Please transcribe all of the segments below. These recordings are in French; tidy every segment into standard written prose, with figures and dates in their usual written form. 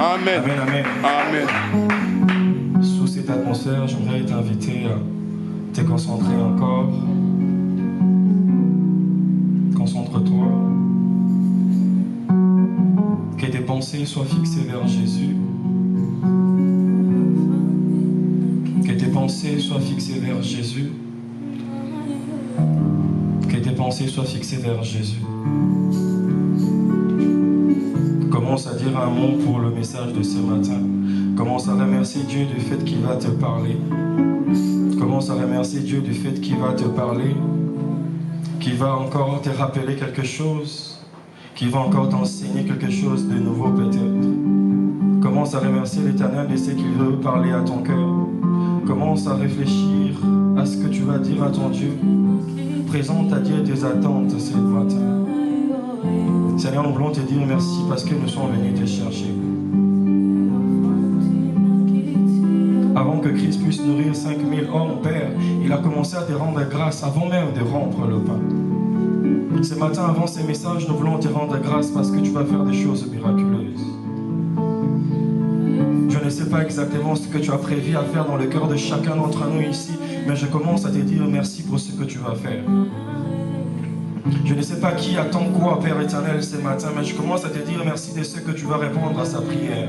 Amen. Amen, amen. Amen. Sous cette atmosphère, j'aimerais t'inviter à te concentrer encore. Concentre-toi. Que tes pensées soient fixées vers Jésus. Que tes pensées soient fixées vers Jésus. Que tes pensées soient fixées vers Jésus. Commence à dire un mot pour le message de ce matin. Commence à remercier Dieu du fait qu'il va te parler. Commence à remercier Dieu du fait qu'il va te parler, qu'il va encore te rappeler quelque chose, qu'il va encore t'enseigner quelque chose de nouveau peut-être. Commence à remercier l'Éternel de ce qu'il veut parler à ton cœur. Commence à réfléchir à ce que tu vas dire à ton Dieu. Présente à Dieu tes attentes ce matin. Seigneur, nous voulons te dire merci parce que nous sommes venus te chercher. Avant que Christ puisse nourrir 5000 hommes, Père, il a commencé à te rendre grâce avant même de rompre le pain. Ce matin, avant ces messages, nous voulons te rendre grâce parce que tu vas faire des choses miraculeuses. Je ne sais pas exactement ce que tu as prévu à faire dans le cœur de chacun d'entre nous ici, mais je commence à te dire merci pour ce que tu vas faire. Je ne sais pas qui attend quoi, Père éternel, ce matin, mais je commence à te dire merci de ce que tu vas répondre à sa prière.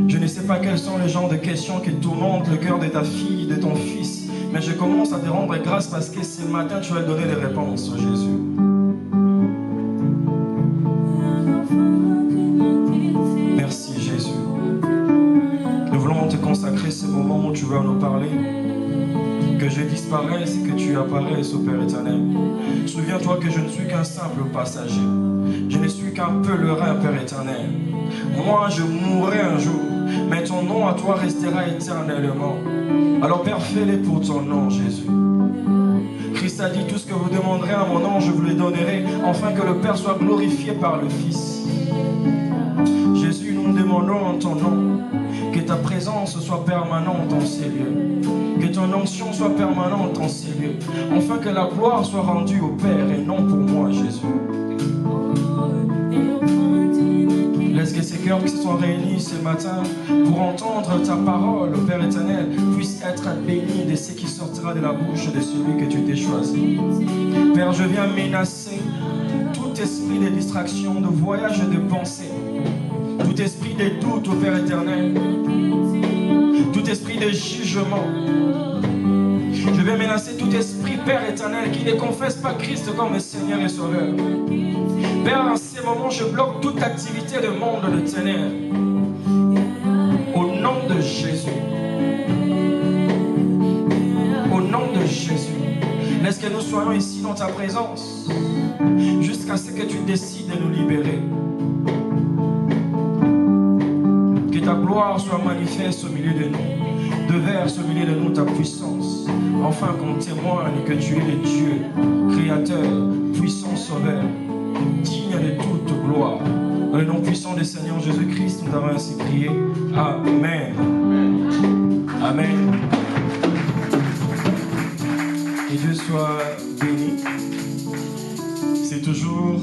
Je ne sais pas quels sont les genres de questions qui tourmentent le cœur de ta fille, de ton fils, mais je commence à te rendre grâce parce que ce matin, tu vas donner les réponses, Jésus. Merci, Jésus. Nous voulons te consacrer ce moment où tu vas nous parler. Que je disparaisse et que tu apparaisses, ô Père éternel. Souviens-toi que je ne suis qu'un simple passager. Je ne suis qu'un pèlerin, Père éternel. Moi, je mourrai un jour, mais ton nom à toi restera éternellement. Alors, Père, fais-le pour ton nom, Jésus. Christ a dit, tout ce que vous demanderez à mon nom, je vous le donnerai, afin que le Père soit glorifié par le Fils. Jésus, nous demandons en ton nom que ta présence soit permanente en ces lieux, que ton onction soit permanente en ces lieux, afin que la gloire soit rendue au Père et non pour moi, Jésus. Laisse que ces cœurs qui se sont réunis ce matin pour entendre ta parole, au Père éternel, puissent être bénis de ce qui sortira de la bouche de celui que tu t'es choisi. Père, je viens menacer tout esprit de distraction, de voyage et de pensée, tout esprit de doute, au Père éternel, tout esprit de jugement. Je vais menacer tout esprit, Père éternel, qui ne confesse pas Christ comme Seigneur et Sauveur. Père, en ces moments, je bloque toute activité de monde de ténèbres. Au nom de Jésus. Au nom de Jésus. Laisse que nous soyons ici dans ta présence, jusqu'à ce que tu décides de nous libérer. Que ta gloire soit manifeste au milieu de nous. Déverse au milieu de nous ta puissance, afin qu'on témoigne que tu es le Dieu, créateur, puissant, sauveur, digne de toute gloire. Dans le nom puissant du Seigneur Jésus-Christ, nous avons ainsi prié. Amen. Amen. Que Dieu soit béni. C'est toujours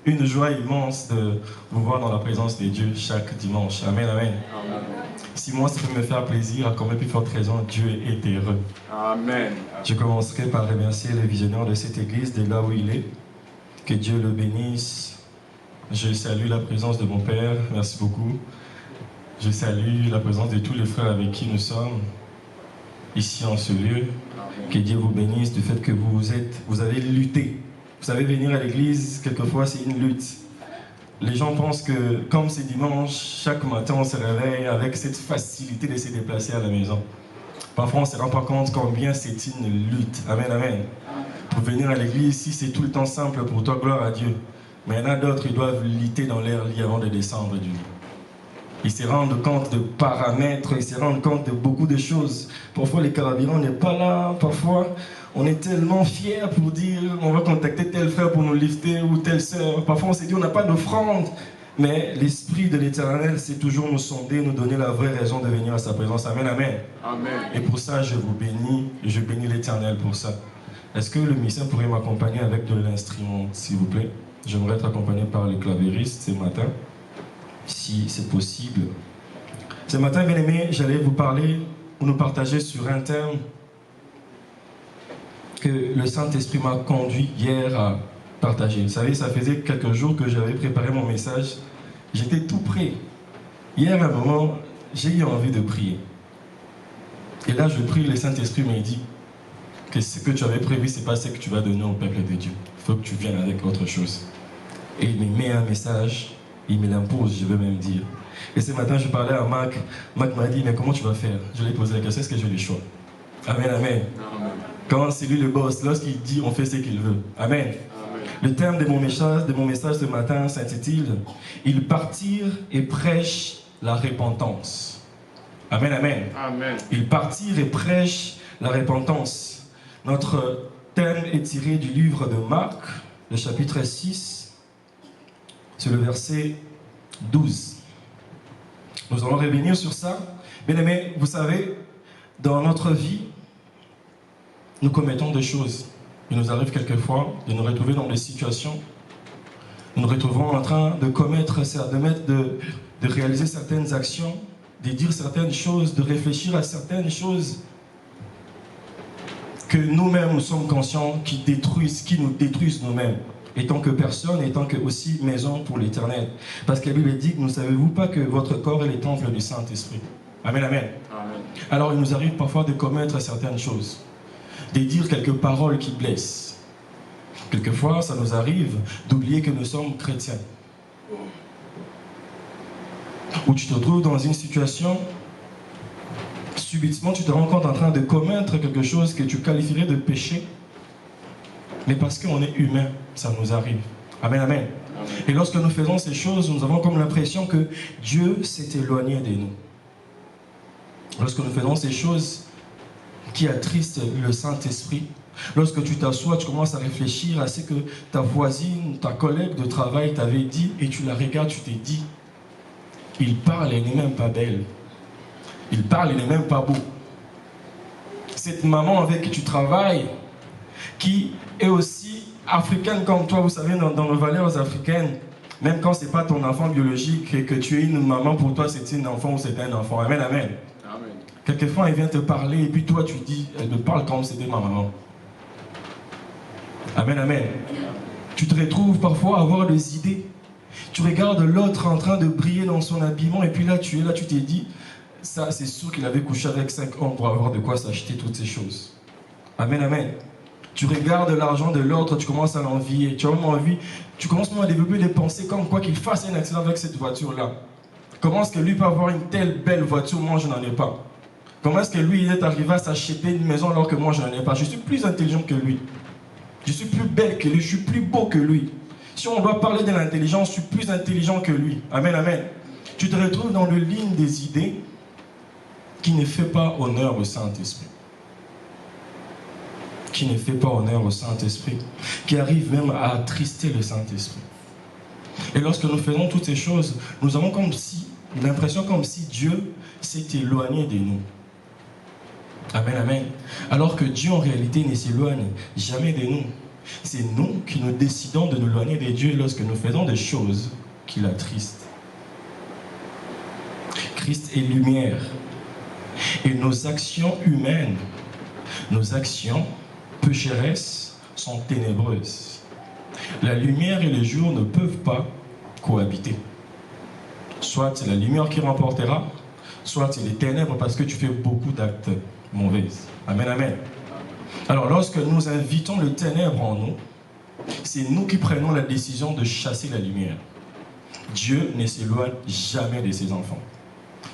une joie immense de vous voir dans la présence de Dieu chaque dimanche. Amen, amen. Si moi, ça peut me faire plaisir, à combien plus forte raison, Dieu est heureux. Amen. Je commencerai par remercier le visionnaire de cette église, de là où il est. Que Dieu le bénisse. Je salue la présence de mon Père, merci beaucoup. Je salue la présence de tous les frères avec qui nous sommes, ici en ce lieu. Que Dieu vous bénisse du fait que vous avez lutté. Vous savez, venir à l'église, quelquefois, c'est une lutte. Les gens pensent que, comme c'est dimanche, chaque matin, on se réveille avec cette facilité de se déplacer à la maison. Parfois, on ne se rend pas compte combien c'est une lutte. Amen, amen. Pour venir à l'église, si c'est tout le temps simple pour toi, gloire à Dieu. Mais il y en a d'autres qui doivent lutter dans leur lit avant de descendre du lit. Ils se rendent compte de paramètres, ils se rendent compte de beaucoup de choses. Parfois, les carabinants n'est pas là. Parfois, on est tellement fiers pour dire on va contacter tel frère pour nous lifter ou telle sœur. Parfois, on s'est dit on n'a pas d'offrande. Mais l'Esprit de l'Éternel, c'est toujours nous sonder, nous donner la vraie raison de venir à sa présence. Amen, amen. Amen. Et pour ça, je vous bénis et je bénis l'Éternel pour ça. Est-ce que le musicien pourrait m'accompagner avec de l'instrument, s'il vous plaît? J'aimerais être accompagné par les clavéristes ce matin. si c'est possible. Ce matin, bien aimé, j'allais vous parler ou nous partager sur un thème que le Saint-Esprit m'a conduit hier à partager. Vous savez, ça faisait quelques jours que j'avais préparé mon message. J'étais tout prêt. Hier, à un moment, j'ai eu envie de prier. Et là, je prie, le Saint-Esprit me dit que ce que tu avais prévu, ce n'est pas ce que tu vas donner au peuple de Dieu. Il faut que tu viennes avec autre chose. Et il me met un message, il me l'impose, je veux même dire. Et ce matin, je parlais à Marc. Marc m'a dit, mais comment tu vas faire? Je lui ai posé la question, est-ce que j'ai le choix? Amen, amen. Amen. Quand c'est lui le boss, lorsqu'il dit, on fait ce qu'il veut. Amen. Amen. Le thème de mon message ce matin s'intitule « Ils partirent et prêchent la repentance ». Amen, amen. Amen. Ils partirent et prêchent la repentance. Notre thème est tiré du livre de Marc, le chapitre 6, c'est le verset 12. Nous allons revenir sur ça. Bien aimés, vous savez, dans notre vie, nous commettons des choses. Il nous arrive quelquefois de nous retrouver dans des situations. Nous nous retrouvons en train de commettre, de réaliser certaines actions, de dire certaines choses, de réfléchir à certaines choses que nous-mêmes nous sommes conscients qui nous détruisent nous-mêmes, étant que personne, étant que aussi maison pour l'éternel. Parce que la Bible dit que ne savez-vous pas que votre corps est le temple du Saint-Esprit. Amen, amen. Amen. Alors il nous arrive parfois de commettre certaines choses, de dire quelques paroles qui blessent. Quelquefois, ça nous arrive d'oublier que nous sommes chrétiens. Ou tu te retrouves dans une situation, subitement tu te rends compte en train de commettre quelque chose que tu qualifierais de péché, mais parce qu'on est humain, ça nous arrive. Amen, amen. Amen. Et lorsque nous faisons ces choses, nous avons comme l'impression que Dieu s'est éloigné de nous. Lorsque nous faisons ces choses qui attristent le Saint-Esprit, lorsque tu t'assois, tu commences à réfléchir à ce que ta voisine, ta collègue de travail t'avait dit, et tu la regardes, tu t'es dit, il parle, elle n'est même pas belle. Il parle, il n'est même pas beau. Cette maman avec qui tu travailles, qui est aussi africaine comme toi, vous savez, dans nos valeurs africaines, même quand ce n'est pas ton enfant biologique et que tu es une maman, pour toi c'est une enfant ou c'est un enfant. Amen, amen. Amen. Quelquefois, elle vient te parler et puis toi tu dis, elle me parle comme si c'était ma maman. Amen, amen. Tu te retrouves parfois à avoir des idées. Tu regardes l'autre en train de briller dans son habillement et puis là tu es là, tu t'es dit, ça c'est sûr qu'il avait couché avec 5 hommes pour avoir de quoi s'acheter toutes ces choses. Amen, amen. Tu regardes l'argent de l'autre, tu commences à l'envier, tu as même envie, tu commences même à développer des pensées comme quoi qu'il fasse un accident avec cette voiture-là. Comment est-ce que lui peut avoir une telle belle voiture, moi je n'en ai pas? Comment est-ce que lui il est arrivé à s'acheter une maison alors que moi je n'en ai pas? Je suis plus intelligent que lui. Je suis plus belle que lui, je suis plus beau que lui. Si on doit parler de l'intelligence, je suis plus intelligent que lui. Amen, amen. Tu te retrouves dans le ligne des idées qui ne fait pas honneur au Saint-Esprit. Qui ne fait pas honneur au Saint-Esprit. Qui arrive même à attrister le Saint-Esprit. Et lorsque nous faisons toutes ces choses, nous avons l'impression comme si Dieu s'est éloigné de nous. Amen, amen. Alors que Dieu en réalité ne s'éloigne jamais de nous. C'est nous qui nous décidons de nous éloigner de Dieu lorsque nous faisons des choses qui l'attristent. Christ est lumière. Et nos actions humaines, nos actions pécheresses sont ténébreuses. La lumière et le jour ne peuvent pas cohabiter. Soit c'est la lumière qui remportera, soit c'est les ténèbres parce que tu fais beaucoup d'actes mauvais. Amen, amen. Alors lorsque nous invitons le ténèbre en nous, c'est nous qui prenons la décision de chasser la lumière. Dieu ne s'éloigne jamais de ses enfants.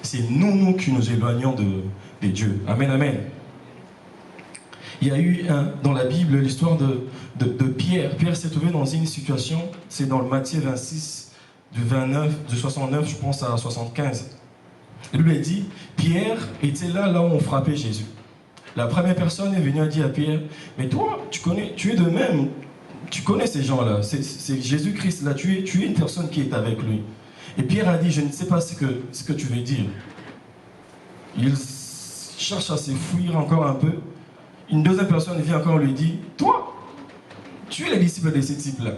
C'est nous qui nous éloignons de Dieu. Amen, amen. Il y a eu dans la Bible l'histoire de Pierre. Pierre s'est trouvé dans une situation, c'est dans le Matthieu 26, du 69, je pense à 75. Il lui a dit, Pierre était là où on frappait Jésus. La première personne est venue et dit à Pierre, mais toi, tu es de même, tu connais ces gens-là, c'est Jésus-Christ là, tu es une personne qui est avec lui. Et Pierre a dit, je ne sais pas ce que tu veux dire. Il cherche à se fuir encore un peu. Une deuxième personne vient encore lui dit, toi, tu es le disciple de ce type-là.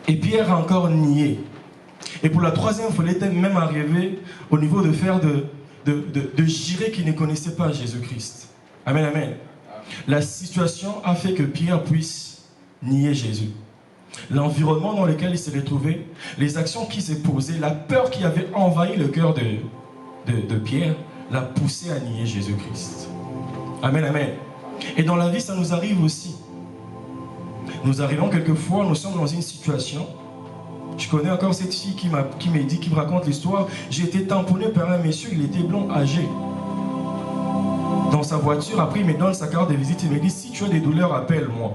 Et Pierre a encore nié. Et pour la troisième fois, il était même arrivé au niveau de faire de jurés qui ne connaissaient pas Jésus-Christ. Amen, amen. La situation a fait que Pierre puisse nier Jésus. L'environnement dans lequel il s'est retrouvé, les actions qui s'est posées, la peur qui avait envahi le cœur de Pierre, l'a poussé à nier Jésus-Christ. Amen, amen. Et dans la vie, ça nous arrive aussi. Nous arrivons quelquefois, nous sommes dans une situation. Je connais encore cette fille qui me raconte l'histoire. J'ai été tamponné par un monsieur, il était blond, âgé. Dans sa voiture, après il me donne sa carte de visite, il me dit, si tu as des douleurs, appelle-moi.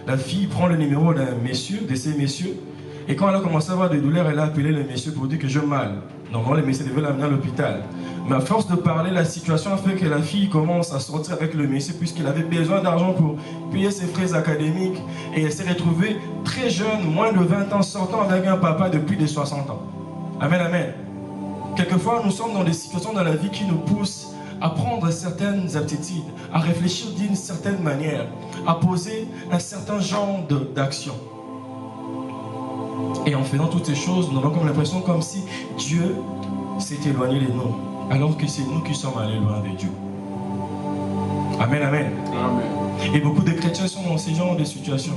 La fille prend le numéro d'un monsieur, de ces messieurs, et quand elle a commencé à avoir des douleurs, elle a appelé le monsieur pour dire que j'ai mal. Normalement, le monsieur devait l'amener à l'hôpital. Mais à force de parler, la situation a fait que la fille commence à sortir avec le monsieur puisqu'il avait besoin d'argent pour payer ses frais académiques. Et elle s'est retrouvée très jeune, moins de 20 ans, sortant avec un papa de plus de 60 ans. Amen, amen. Quelquefois, nous sommes dans des situations dans la vie qui nous poussent à prendre certaines aptitudes, à réfléchir d'une certaine manière, à poser un certain genre d'action. Et en faisant toutes ces choses, nous avons comme l'impression comme si Dieu s'est éloigné de nous, alors que c'est nous qui sommes allés loin de Dieu. Amen, amen. Amen. Et beaucoup de chrétiens sont dans ce genre de situation.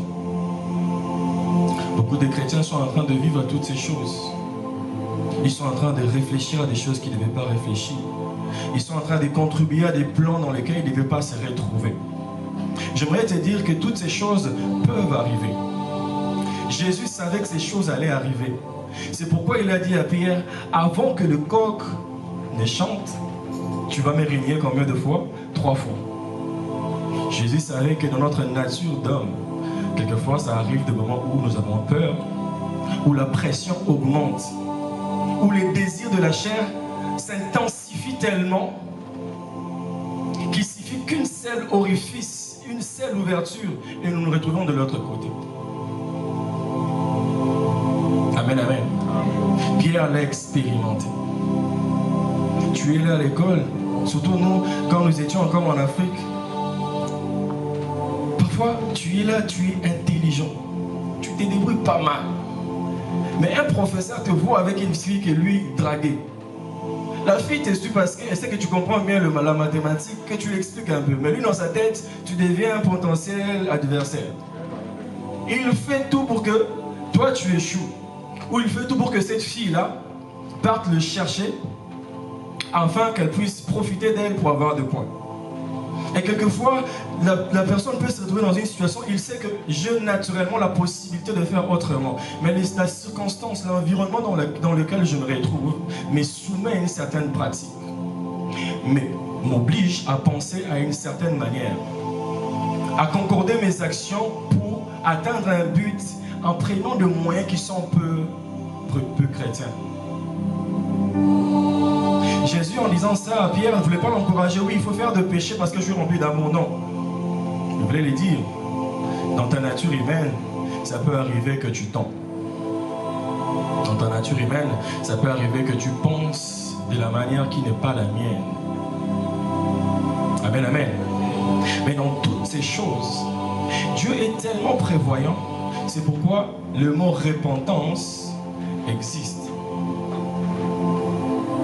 Beaucoup de chrétiens sont en train de vivre toutes ces choses. Ils sont en train de réfléchir à des choses qu'ils ne devaient pas réfléchir. Ils sont en train de contribuer à des plans dans lesquels ils ne devaient pas se retrouver. J'aimerais te dire que toutes ces choses peuvent arriver. Jésus savait que ces choses allaient arriver. C'est pourquoi il a dit à Pierre, avant que le coq ne chante, tu vas me régner combien de fois? 3 fois. Jésus savait que dans notre nature d'homme, quelquefois ça arrive des moments où nous avons peur, où la pression augmente, où les désirs de la chair s'intensifient tellement qu'il suffit qu'une seule orifice, une seule ouverture et nous nous retrouvons de l'autre côté. Amen, amen. Pierre l'a expérimenté. Tu es là à l'école, surtout nous, quand nous étions encore en Afrique. Parfois, tu es là, tu es intelligent. Tu te débrouilles pas mal. Mais un professeur te voit avec une fille que lui draguait. La fille te suit parce qu'elle sait que tu comprends bien la mathématique, que tu l'expliques un peu. Mais lui, dans sa tête, tu deviens un potentiel adversaire. Il fait tout pour que toi, tu échoues. Ou il fait tout pour que cette fille-là parte le chercher afin qu'elle puisse profiter d'elle pour avoir des points. Et quelquefois, la personne peut se retrouver dans une situation, il sait que j'ai naturellement la possibilité de faire autrement. Mais la circonstance, l'environnement dans lequel je me retrouve me soumet à une certaine pratique. Mais m'oblige à penser à une certaine manière. À concorder mes actions pour atteindre un but en prenant des moyens qui sont peu chrétiens. Jésus, en disant ça à Pierre, ne voulait pas l'encourager. Oui, il faut faire de péché parce que je suis rempli d'amour. Non. Il voulait lui dire, dans ta nature humaine, ça peut arriver que tu tombes. Dans ta nature humaine, ça peut arriver que tu penses de la manière qui n'est pas la mienne. Amen, amen. Mais dans toutes ces choses, Dieu est tellement prévoyant. C'est pourquoi le mot repentance existe.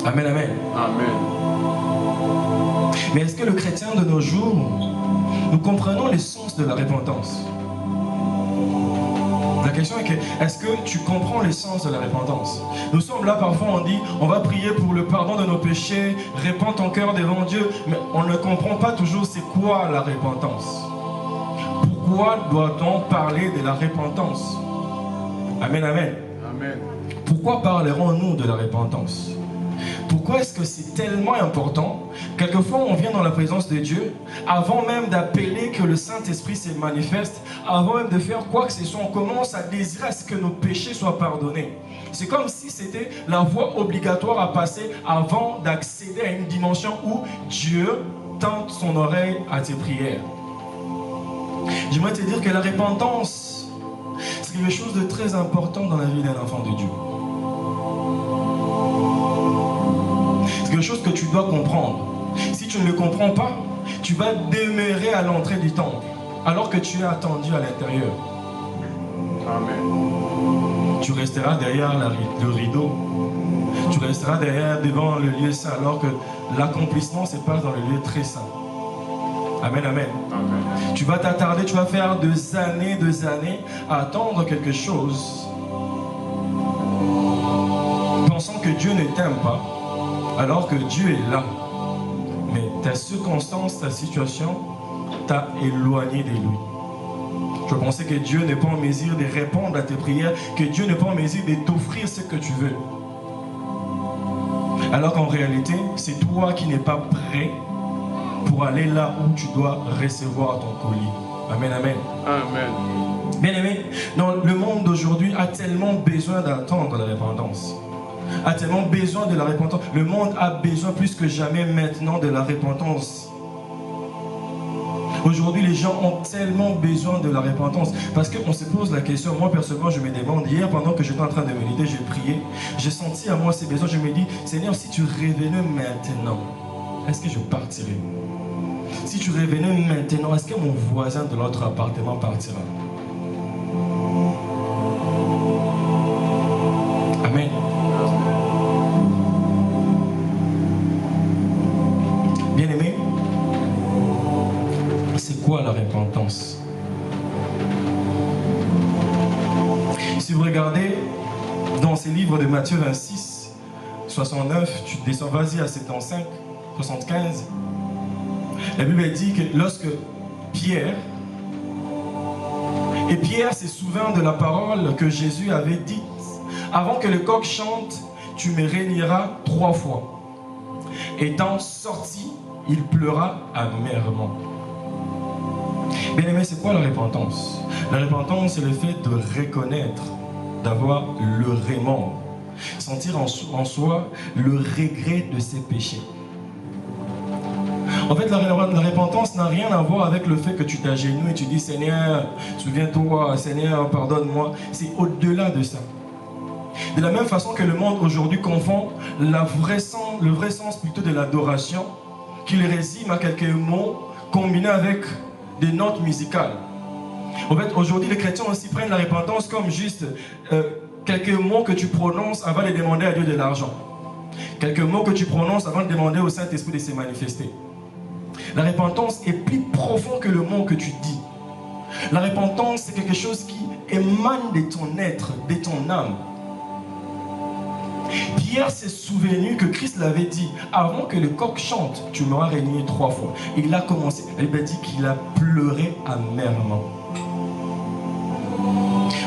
Amen, amen. Amen. Mais est-ce que le chrétien de nos jours, nous comprenons l'essence de la repentance? La question est que, est-ce que tu comprends l'essence de la repentance? Nous sommes là, parfois on dit, on va prier pour le pardon de nos péchés, répands ton cœur devant Dieu, mais on ne comprend pas toujours c'est quoi la repentance. Pourquoi doit-on parler de la repentance? Amen, amen. Amen. Pourquoi parlerons-nous de la repentance? Pourquoi est-ce que c'est tellement important? Quelquefois, on vient dans la présence de Dieu, avant même d'appeler que le Saint-Esprit se manifeste, avant même de faire quoi que ce soit, on commence à désirer à ce que nos péchés soient pardonnés. C'est comme si c'était la voie obligatoire à passer avant d'accéder à une dimension où Dieu tente son oreille à tes prières. J'aimerais te dire que la repentance, c'est quelque chose de très important dans la vie d'un enfant de Dieu. C'est quelque chose que tu dois comprendre. Si tu ne le comprends pas, tu vas demeurer à l'entrée du temple, alors que tu es attendu à l'intérieur. Amen. tu resteras derrière le rideau. Tu resteras derrière devant le lieu saint alors que l'accomplissement se passe dans le lieu très saint. Amen, amen. Amen. Tu vas t'attarder, tu vas faire des années à attendre quelque chose, pensant que Dieu ne t'aime pas, alors que Dieu est là. Mais ta circonstance, ta situation t'a éloigné de lui. Je pensais que Dieu n'est pas en mesure de répondre à tes prières, que Dieu n'est pas en mesure de t'offrir ce que tu veux. Alors qu'en réalité, c'est toi qui n'es pas prêt pour aller là où tu dois recevoir ton colis. Amen, amen. Amen. Bien-aimé, le monde d'aujourd'hui a tellement besoin d'attendre la repentance. A tellement besoin de la repentance. Le monde a besoin plus que jamais maintenant de la repentance. Aujourd'hui, les gens ont tellement besoin de la repentance. Parce qu'on se pose la question, moi personnellement, je me demande, hier pendant que j'étais en train de méditer, j'ai prié, j'ai senti à moi ces besoins, je me dis, Seigneur, si tu revenais maintenant, est-ce que je partirais? Si tu revenais maintenant, est-ce que mon voisin de l'autre appartement partira? Amen. Bien-aimé, c'est quoi la repentance? Si vous regardez dans ces livres de Matthieu 26, 69, tu descends, vas-y à 75, 75, la Bible dit que lorsque Pierre se souvint de la parole que Jésus avait dite, avant que le coq chante, tu me régneras 3 fois. Étant sorti, il pleura amèrement. Bien-aimé, c'est quoi la repentance? La repentance, c'est le fait de reconnaître, d'avoir le remords, sentir en soi le regret de ses péchés. En fait, la repentance n'a rien à voir avec le fait que tu t'agenouilles et tu dis Seigneur, souviens-toi, Seigneur, pardonne-moi. C'est au-delà de ça. De la même façon que le monde aujourd'hui confond le vrai sens plutôt de l'adoration, qu'il résume à quelques mots combinés avec des notes musicales. En fait, aujourd'hui, les chrétiens aussi prennent la repentance comme juste quelques mots que tu prononces avant de demander à Dieu de l'argent. Quelques mots que tu prononces avant de demander au Saint-Esprit de se manifester. La repentance est plus profond que le mot que tu dis. La repentance, c'est quelque chose qui émane de ton être, de ton âme. Pierre s'est souvenu que Christ l'avait dit, avant que le coq chante, tu m'auras régné 3 fois. Et il a commencé, il a dit qu'il a pleuré amèrement.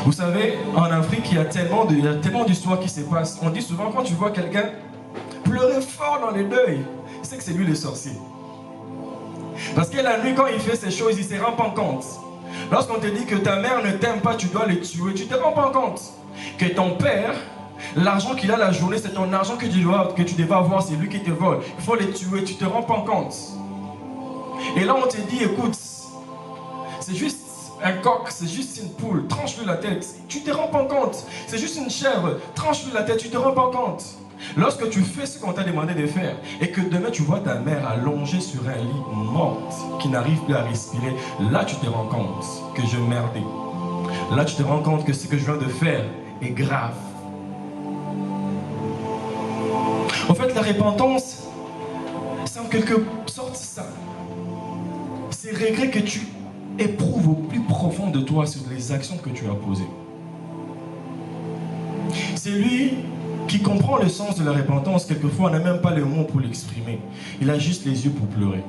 Vous savez, en Afrique, il y a tellement d'histoires qui se passent. On dit souvent, quand tu vois quelqu'un pleurer fort dans les deuils, c'est que c'est lui le sorcier. Parce que la nuit, quand il fait ces choses, il ne se rend pas compte. Lorsqu'on te dit que ta mère ne t'aime pas, tu dois le tuer, tu ne te rends pas compte. Que ton père, l'argent qu'il a la journée, c'est ton argent que tu devais avoir, c'est lui qui te vole. Il faut le tuer, tu ne te rends pas compte. Et là, on te dit, écoute, c'est juste un coq, c'est juste une poule, tranche-lui la tête. Tu ne te rends pas compte. C'est juste une chèvre, tranche-lui la tête, tu ne te rends pas compte. Lorsque tu fais ce qu'on t'a demandé de faire et que demain tu vois ta mère allongée sur un lit morte qui n'arrive plus à respirer, là tu te rends compte que je merdais. Là tu te rends compte que ce que je viens de faire est grave. En fait, la repentance, c'est en quelque sorte ça. C'est le regret que tu éprouves au plus profond de toi sur les actions que tu as posées. C'est lui qui comprend le sens de la repentance. Quelquefois, on n'a même pas le mot pour l'exprimer. Il a juste les yeux pour pleurer.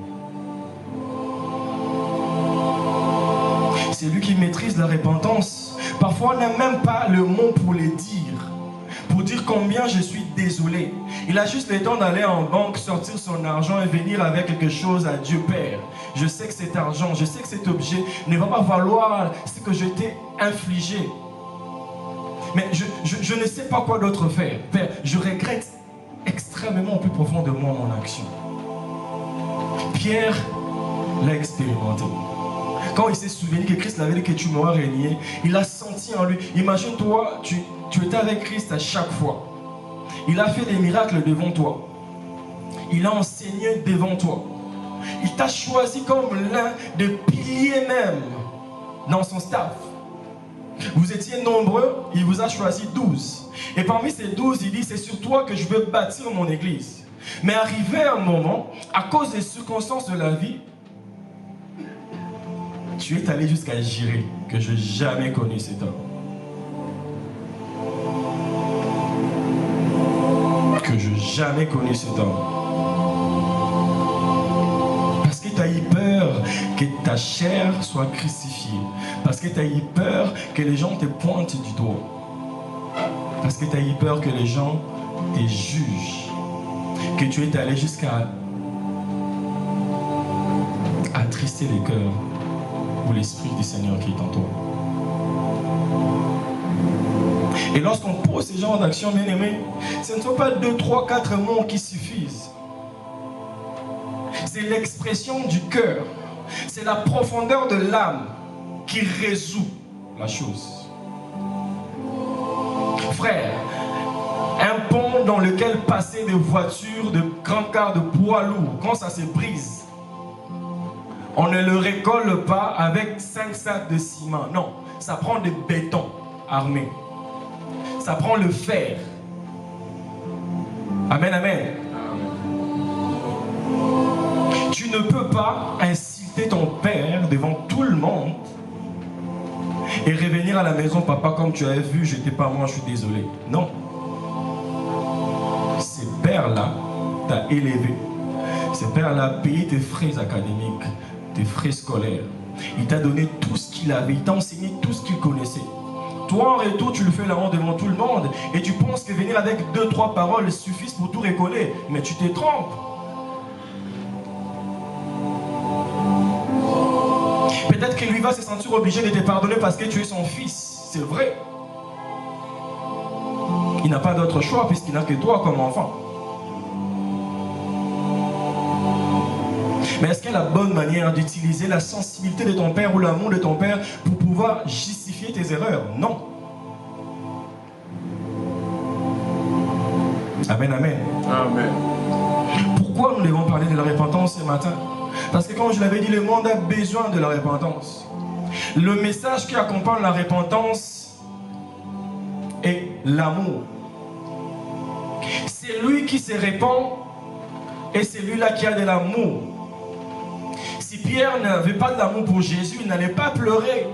C'est lui qui maîtrise la repentance. Parfois, on n'a même pas le mot pour le dire. Pour dire combien je suis désolé. Il a juste le temps d'aller en banque, sortir son argent et venir avec quelque chose à Dieu Père. Je sais que cet argent, je sais que cet objet ne va pas valoir ce que je t'ai infligé. Mais je ne sais pas quoi d'autre faire. Père, je regrette extrêmement au plus profond de moi mon action. Pierre l'a expérimenté. Quand il s'est souvenu que Christ l'avait dit que tu m'auras régné, il a senti en lui. Imagine-toi, tu étais avec Christ à chaque fois. Il a fait des miracles devant toi. Il a enseigné devant toi. Il t'a choisi comme l'un des piliers même dans son staff. Vous étiez nombreux, il vous a choisi 12. Et parmi ces 12, il dit, c'est sur toi que je veux bâtir mon église. Mais arrivé un moment, à cause des circonstances de la vie, tu es allé jusqu'à jurer que je n'ai jamais connu cet homme. Que je n'ai jamais connu cet homme. Parce que tu as eu peur que ta chair soit crucifiée. Parce que tu as eu peur que les gens te pointent du doigt. Parce que tu as eu peur que les gens te jugent. Que tu es allé jusqu'à attrister les cœurs ou l'Esprit du Seigneur qui est en toi. Et lorsqu'on pose ces genres d'actions, bien aimés, ce ne sont pas 2, 3, 4 mots qui suffisent. C'est l'expression du cœur. C'est la profondeur de l'âme qui résout la chose. Frère, un pont dans lequel passaient des voitures, de grands cars, de poids lourds, quand ça se brise, on ne le récolte pas avec 5 sacs de ciment. Non, ça prend du béton armé. Ça prend le fer. Amen, amen. Tu ne peux pas insulter ton père devant tout le monde et revenir à la maison, papa, comme tu avais vu, je n'étais pas moi, je suis désolé. Non. Ce père-là t'a élevé. Ce père-là a payé tes frais académiques, tes frais scolaires. Il t'a donné tout ce qu'il avait. Il t'a enseigné tout ce qu'il connaissait. Toi, en retour, tu le fais là devant tout le monde et tu penses que venir avec 2, 3 paroles suffisent pour tout récoller. Mais tu te trompes. Peut-être que lui va se sentir obligé de te pardonner parce que tu es son fils. C'est vrai. Il n'a pas d'autre choix puisqu'il n'a que toi comme enfant. Mais est-ce qu'il y a la bonne manière d'utiliser la sensibilité de ton père ou l'amour de ton père pour pouvoir justifier tes erreurs? Non. Amen, amen. Amen. Pourquoi nous devons parler de la repentance ce matin? Parce que comme je l'avais dit, le monde a besoin de la repentance. Le message qui accompagne la repentance est l'amour. C'est lui qui se répand et c'est lui-là qui a de l'amour. Si Pierre n'avait pas d'amour pour Jésus, il n'allait pas pleurer.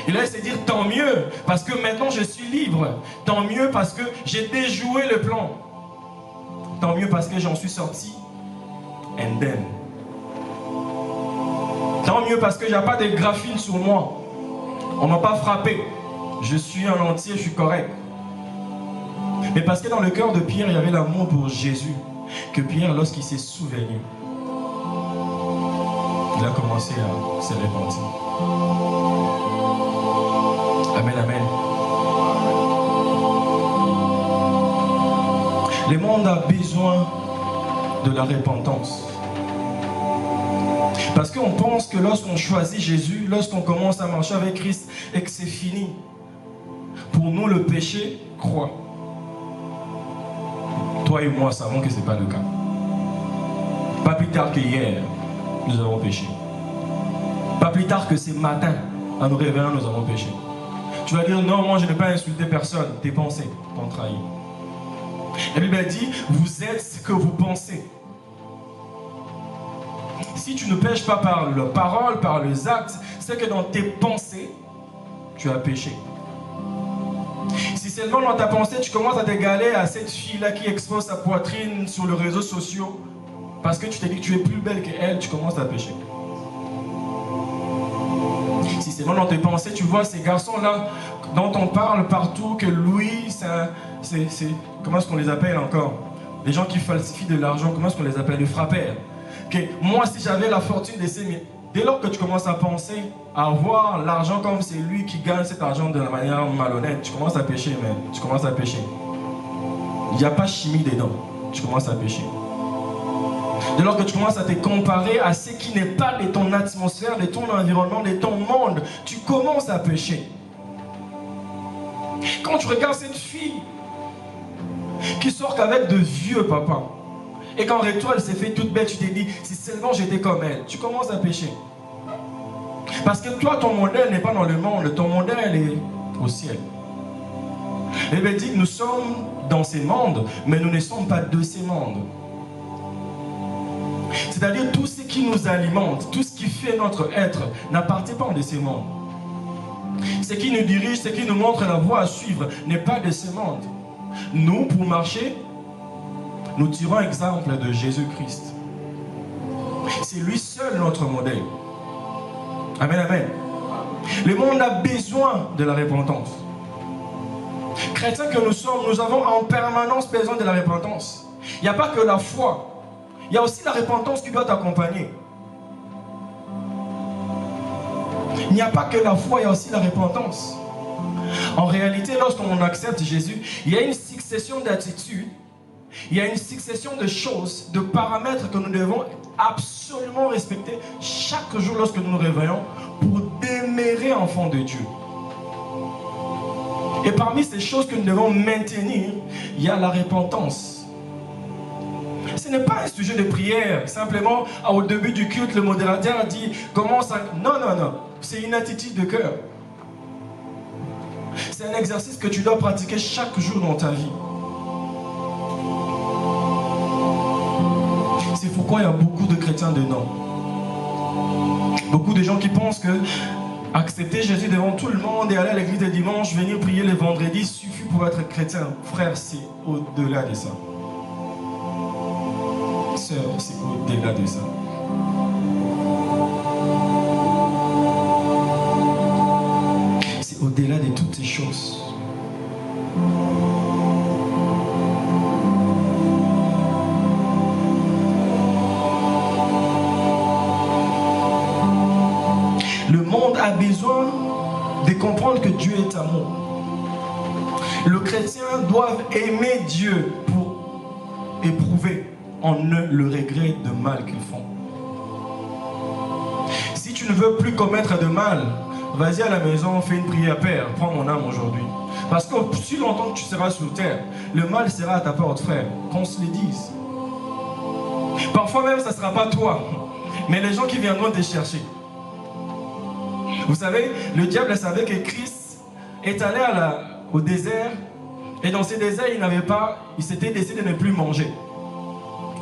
Il allait se dire tant mieux parce que maintenant je suis libre. Tant mieux parce que j'ai déjoué le plan. Tant mieux parce que j'en suis sorti indemne. Tant mieux parce que j'ai pas de graphine sur moi. On m'a pas frappé. Je suis un entier, je suis correct. Mais parce que dans le cœur de Pierre, il y avait l'amour pour Jésus. Que Pierre, lorsqu'il s'est souvenu, il a commencé à se repentir. Amen, amen. Le monde a besoin de la repentance. Parce qu'on pense que lorsqu'on choisit Jésus, lorsqu'on commence à marcher avec Christ et que c'est fini, pour nous le péché croît. Toi et moi savons que ce n'est pas le cas. Pas plus tard que hier, nous avons péché. Pas plus tard que ce matin, en nous réveillant, nous avons péché. Tu vas dire, non, moi je n'ai pas insulté personne. Tes pensées t'ont trahi. La Bible dit, vous êtes ce que vous pensez. Si tu ne pêches pas par la parole, par les actes, c'est que dans tes pensées, tu as péché. Si seulement dans ta pensée, tu commences à t'égaler à cette fille-là qui expose sa poitrine sur les réseaux sociaux, parce que tu t'es dit que tu es plus belle qu'elle, tu commences à pécher. Si seulement dans tes pensées, tu vois ces garçons-là dont on parle partout, que lui, c'est comment est-ce qu'on les appelle encore? Les gens qui falsifient de l'argent, comment est-ce qu'on les appelle? Les frappeurs. Que moi, si j'avais la fortune de ces... Dès lors que tu commences à penser à avoir l'argent comme c'est lui qui gagne cet argent de la manière malhonnête, tu commences à pécher, mais tu commences à pécher. Il n'y a pas chimie dedans. Tu commences à pécher. Dès lors que tu commences à te comparer à ce qui n'est pas de ton atmosphère, de ton environnement, de ton monde, tu commences à pécher. Quand tu regardes cette fille qui sort qu'avec de vieux papas, et qu'en retour elle s'est fait toute belle, tu t'es dit, si seulement j'étais comme elle, tu commences à pécher. Parce que toi, ton modèle n'est pas dans le monde, ton modèle au ciel. La Bible dit que nous sommes dans ces mondes, mais nous ne sommes pas de ces mondes. C'est-à-dire tout ce qui nous alimente, tout ce qui fait notre être n'appartient pas de ces mondes. Ce qui nous dirige, ce qui nous montre la voie à suivre n'est pas de ces mondes. Nous, pour marcher, nous tirons exemple de Jésus-Christ. C'est lui seul notre modèle. Amen, amen. Le monde a besoin de la repentance. Chrétiens que nous sommes, nous avons en permanence besoin de la repentance. Il n'y a pas que la foi. Il y a aussi la repentance qui doit t'accompagner. Il n'y a pas que la foi, il y a aussi la repentance. En réalité, lorsqu'on accepte Jésus, il y a une succession d'attitudes, il y a une succession de choses, de paramètres que nous devons absolument respecter chaque jour lorsque nous nous réveillons pour demeurer enfants de Dieu. Et parmi ces choses que nous devons maintenir, il y a la repentance. Ce n'est pas un sujet de prière. Simplement, au début du culte, le modérateur a dit commence à... Non, non, non. C'est une attitude de cœur. C'est un exercice que tu dois pratiquer chaque jour dans ta vie. C'est pourquoi il y a beaucoup de chrétiens dedans. Beaucoup de gens qui pensent que accepter Jésus devant tout le monde et aller à l'église le dimanche, venir prier le vendredi suffit pour être chrétien. Frère, c'est au-delà de ça. Sœur, c'est au-delà de ça. C'est au-delà de toutes ces choses. Le monde a besoin de comprendre que Dieu est amour. Le chrétien doit aimer Dieu pour éprouver en eux le regret de mal qu'ils font. Si tu ne veux plus commettre de mal, vas-y à la maison, fais une prière, Père, prends mon âme aujourd'hui. Parce que si longtemps que tu seras sur terre, le mal sera à ta porte, frère, qu'on se le dise. Parfois même, ça ne sera pas toi, mais les gens qui viendront te chercher. Vous savez, le diable savait que Christ est allé au désert, et dans ce désert, il s'était décidé de ne plus manger.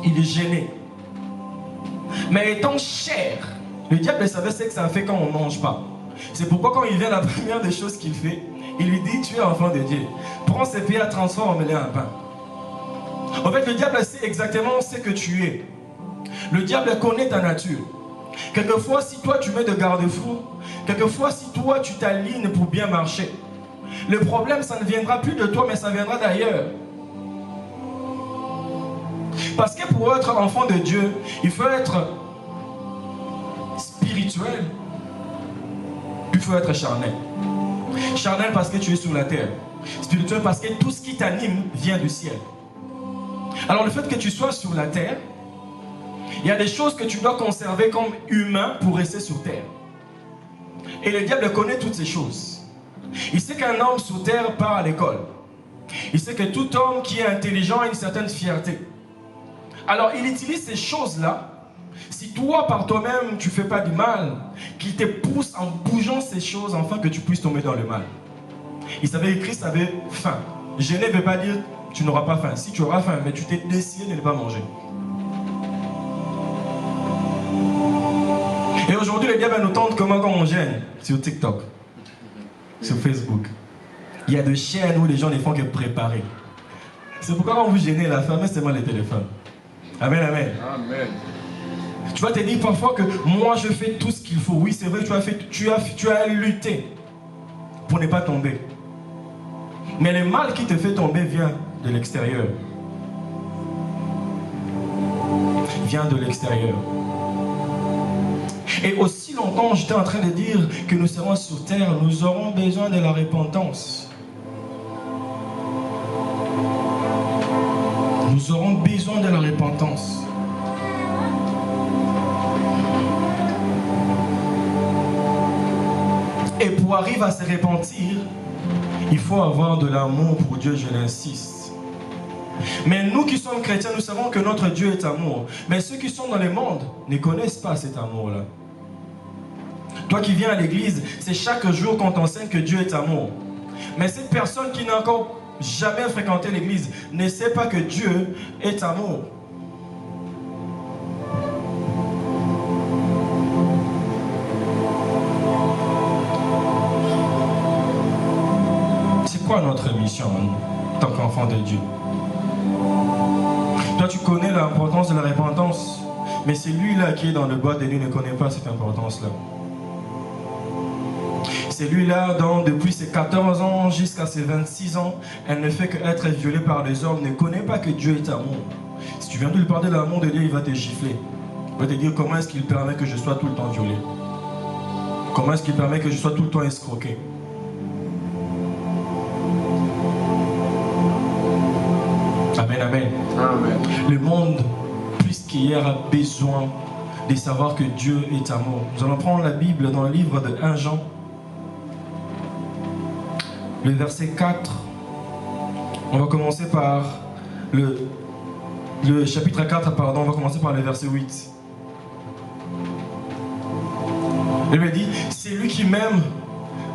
Il est gêné. Mais étant chair, le diable savait ce que ça fait quand on ne mange pas. C'est pourquoi quand il vient, la première des choses qu'il fait, il lui dit, tu es enfant de Dieu. Prends ces pierres, transforme-les en pain. En fait, le diable sait exactement ce que tu es. Le diable connaît ta nature. Quelquefois, si toi tu mets de garde-fous, quelquefois si toi tu t'alignes pour bien marcher, le problème, ça ne viendra plus de toi, mais ça viendra d'ailleurs. Parce que pour être enfant de Dieu, il faut être spirituel, il faut être charnel. Charnel parce que tu es sur la terre. Spirituel parce que tout ce qui t'anime vient du ciel. Alors le fait que tu sois sur la terre, il y a des choses que tu dois conserver comme humain pour rester sur terre. Et le diable connaît toutes ces choses. Il sait qu'un homme sur terre part à l'école. Il sait que tout homme qui est intelligent a une certaine fierté. Alors il utilise ces choses-là. Si toi par toi-même tu ne fais pas du mal, qu'il te pousse en bougeant ces choses afin que tu puisses tomber dans le mal. Il savait que Christ avait faim. Je ne veux pas dire tu n'auras pas faim. Si tu auras faim, mais tu t'es décidé de ne pas manger. Et aujourd'hui, le diable nous tente comment quand on gêne sur TikTok, sur Facebook. Il y a des chaînes où les gens ne font que préparer. C'est pourquoi quand vous gênez la femme, c'est moi les téléphones. Amen, amen. Amen. Tu vas te dire parfois que moi je fais tout ce qu'il faut. Oui, c'est vrai, tu as lutté pour ne pas tomber. Mais le mal qui te fait tomber vient de l'extérieur. Vient de l'extérieur. Et aussi longtemps, j'étais en train de dire que nous serons sur terre, nous aurons besoin de la repentance. Nous aurons besoin de la repentance. Et pour arriver à se repentir, il faut avoir de l'amour pour Dieu, je l'insiste. Mais nous qui sommes chrétiens, nous savons que notre Dieu est amour. Mais ceux qui sont dans le monde ne connaissent pas cet amour-là. Toi qui viens à l'église, c'est chaque jour qu'on t'enseigne que Dieu est amour. Mais cette personne qui n'a encore jamais fréquenté l'église ne sait pas que Dieu est amour. C'est quoi notre mission en tant qu'enfant de Dieu? Toi, tu connais l'importance de la repentance, mais c'est lui-là qui est dans le bois de nuit ne connaît pas cette importance-là. C'est lui-là, depuis ses 14 ans jusqu'à ses 26 ans, elle ne fait qu'être violée par les hommes, ne connaît pas que Dieu est amour. Si tu viens de lui parler de l'amour de Dieu, il va te gifler. Il va te dire comment est-ce qu'il permet que je sois tout le temps violé. Comment est-ce qu'il permet que je sois tout le temps escroqué. Amen, amen. Amen. Le monde, plus qu'hier, a besoin de savoir que Dieu est amour. Nous allons prendre la Bible dans le livre de 1 Jean. Le verset 4, on va commencer par le chapitre 4, pardon, on va commencer par le verset 8. Il me dit, c'est lui qui m'aime,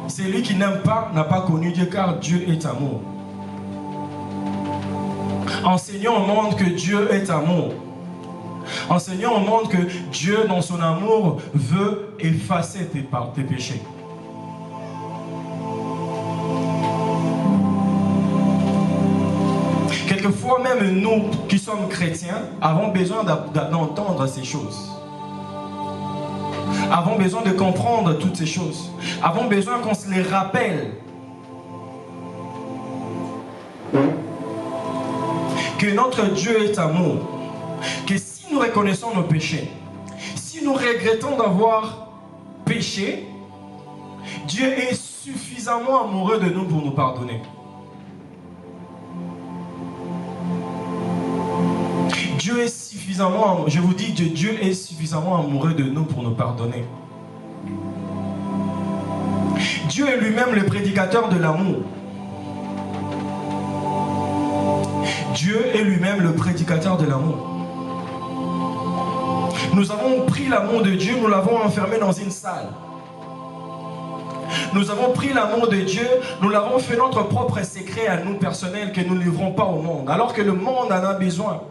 c'est lui qui n'aime pas, n'a pas connu Dieu, car Dieu est amour. Enseignons au monde que Dieu est amour. Enseignons au monde que Dieu, dans son amour, veut effacer tes péchés. Quelquefois, même nous qui sommes chrétiens, avons besoin d'entendre ces choses. Avons besoin de comprendre toutes ces choses. Avons besoin qu'on se les rappelle. Que notre Dieu est amour. Que si nous reconnaissons nos péchés, si nous regrettons d'avoir péché, Dieu est suffisamment amoureux de nous pour nous pardonner. Dieu est suffisamment, je vous dis que Dieu est suffisamment amoureux de nous pour nous pardonner. Dieu est lui-même le prédicateur de l'amour. Dieu est lui-même le prédicateur de l'amour. Nous avons pris l'amour de Dieu, nous l'avons enfermé dans une salle. Nous avons pris l'amour de Dieu, nous l'avons fait notre propre secret à nous personnel que nous ne livrons pas au monde, alors que le monde en a besoin.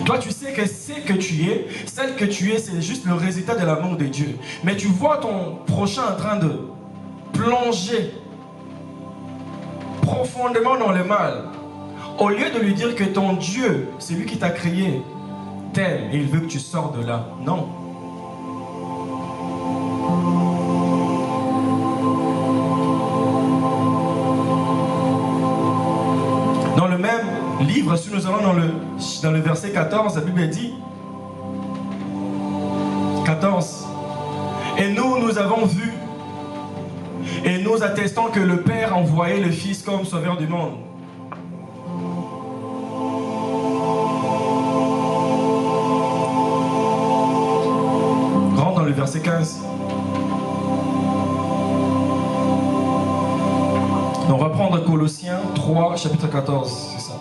Toi, tu sais que ce que tu es, celle que tu es, c'est juste le résultat de l'amour de Dieu. Mais tu vois ton prochain en train de plonger profondément dans le mal. Au lieu de lui dire que ton Dieu, c'est lui qui t'a créé, t'aime et il veut que tu sors de là. Non. Dans le même livre, si nous allons dans le verset 14, la Bible dit 14. Et nous avons vu et nous attestons que le Père a envoyé le Fils comme sauveur du monde. Rentre dans le verset 15. On va prendre Colossiens 3, chapitre 14, c'est ça.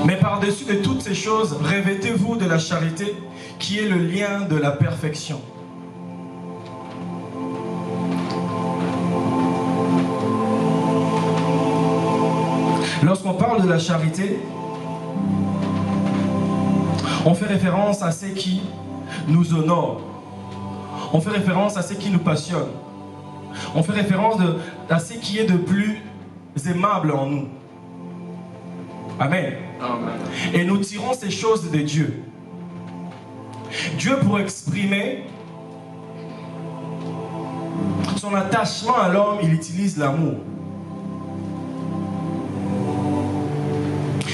Mais par-dessus de toutes ces choses, revêtez-vous de la charité, qui est le lien de la perfection. Lorsqu'on parle de la charité, on fait référence à ce qui nous honore. On fait référence à ce qui nous passionne. On fait référence à ce qui est de plus aimable en nous. Amen. Amen. Et nous tirons ces choses de Dieu. Dieu, pour exprimer son attachement à l'homme, il utilise l'amour.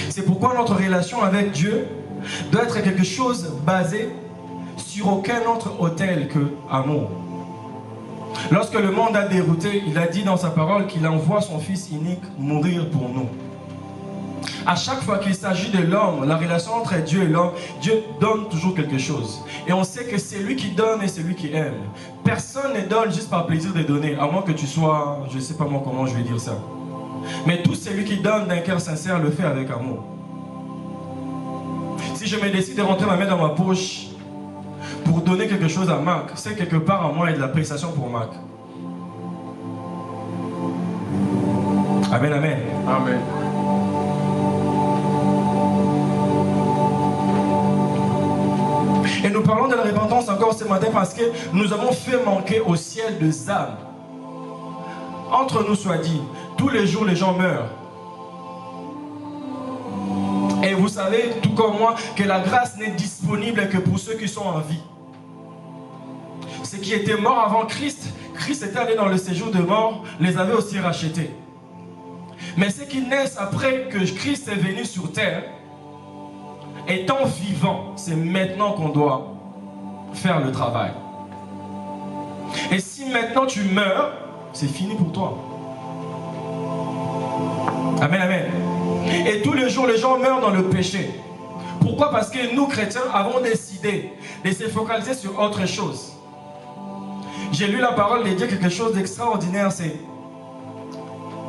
C'est pourquoi notre relation avec Dieu doit être quelque chose basé sur aucun autre autel que amour. Lorsque le monde a dérouté, il a dit dans sa parole qu'il envoie son Fils unique mourir pour nous. À chaque fois qu'il s'agit de l'homme, la relation entre Dieu et l'homme, Dieu donne toujours quelque chose. Et on sait que c'est lui qui donne et c'est lui qui aime. Personne ne donne juste par plaisir de donner, à moins que tu sois, je ne sais pas moi comment je vais dire ça. Mais tout celui qui donne d'un cœur sincère le fait avec amour. Si je me décide de rentrer ma main dans ma poche pour donner quelque chose à Marc, c'est quelque part à moi et de l'appréciation pour Marc. Amen, amen. Amen. Et nous parlons de la repentance encore ce matin parce que nous avons fait manquer au ciel des âmes. Entre nous soit dit, tous les jours les gens meurent. Et vous savez, tout comme moi, que la grâce n'est disponible que pour ceux qui sont en vie. Ceux qui étaient morts avant Christ, Christ était allé dans le séjour de mort, les avait aussi rachetés. Mais ceux qui naissent après que Christ est venu sur terre, étant vivants, c'est maintenant qu'on doit faire le travail. Et si maintenant tu meurs, c'est fini pour toi. Amen, amen. Et tous les jours, les gens meurent dans le péché. Pourquoi? Parce que nous, chrétiens, avons décidé de se focaliser sur autre chose. J'ai lu la parole de Dieu, quelque chose d'extraordinaire.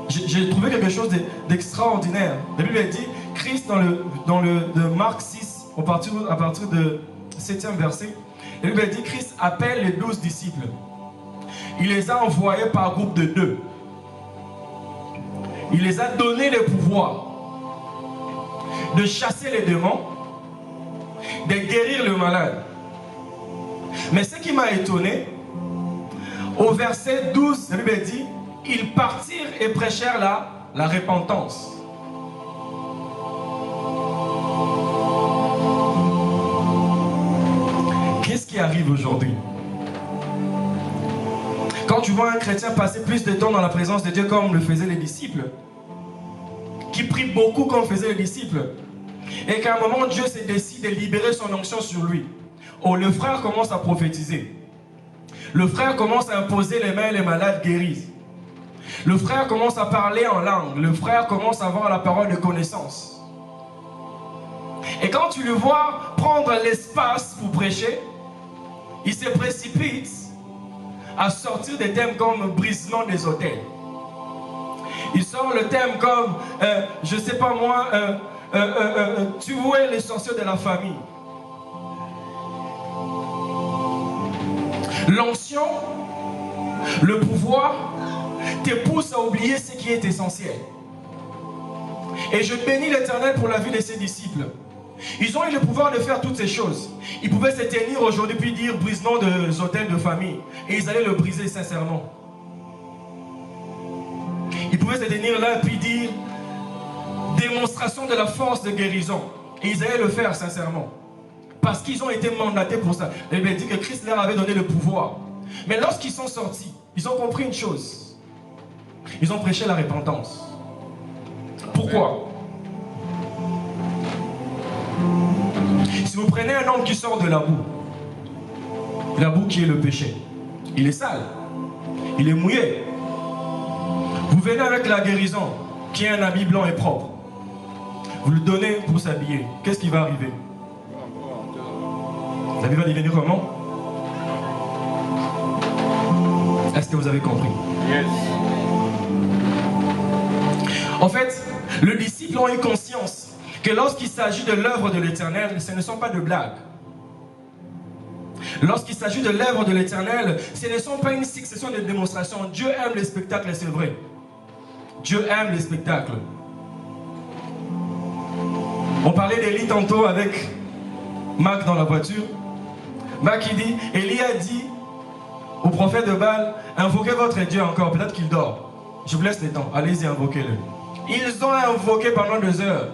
J'ai trouvé quelque chose d'extraordinaire. La Bible dit, Christ de Marc 6, à partir de 7e verset, la Bible dit, Christ appelle les 12 disciples. Il les a envoyés par groupe de 2. Il les a donné le pouvoir de chasser les démons, de guérir le malade. Mais ce qui m'a étonné, au verset 12, la Bible dit, ils partirent et prêchèrent la repentance. Qu'est-ce qui arrive aujourd'hui? Quand tu vois un chrétien passer plus de temps dans la présence de Dieu comme le faisaient les disciples, qui prie beaucoup comme faisaient les disciples, et qu'à un moment Dieu se décide de libérer son onction sur lui, oh, le frère commence à prophétiser. Le frère commence à imposer les mains et les malades guérissent. Le frère commence à parler en langue. Le frère commence à avoir la parole de connaissance. Et quand tu le vois prendre l'espace pour prêcher, il se précipite à sortir des thèmes comme brisement des autels. Il sort le thème comme, je ne sais pas moi, tuer les sorciers de la famille. L'onction, le pouvoir, te pousse à oublier ce qui est essentiel. Et je bénis l'Éternel pour la vie de ses disciples. Ils ont eu le pouvoir de faire toutes ces choses. Ils pouvaient se tenir aujourd'hui puis dire brisement des autels de famille. Et ils allaient le briser sincèrement. Ils pouvaient se tenir là puis dire démonstration de la force de guérison. Et ils allaient le faire sincèrement. Parce qu'ils ont été mandatés pour ça. La Bible dit que Christ leur avait donné le pouvoir. Mais lorsqu'ils sont sortis, ils ont compris une chose. Ils ont prêché la repentance. Pourquoi? Si vous prenez un homme qui sort de la boue qui est le péché, il est sale, il est mouillé. Vous venez avec la guérison, qui est un habit blanc et propre. Vous le donnez pour s'habiller. Qu'est-ce qui va arriver? La vie va devenir comment? Est-ce que vous avez compris? Yes. En fait, les disciples ont eu conscience que lorsqu'il s'agit de l'œuvre de l'Éternel, ce ne sont pas de blagues. Lorsqu'il s'agit de l'œuvre de l'Éternel, ce ne sont pas une succession de démonstrations. Dieu aime les spectacles, c'est vrai. Dieu aime les spectacles. On parlait d'Élie tantôt avec Marc dans la voiture. Marc il dit, Élie a dit au prophète de Baal, invoquez votre Dieu encore, peut-être qu'il dort. Je vous laisse le temps, allez-y, invoquez-le. Ils ont invoqué pendant 2 heures.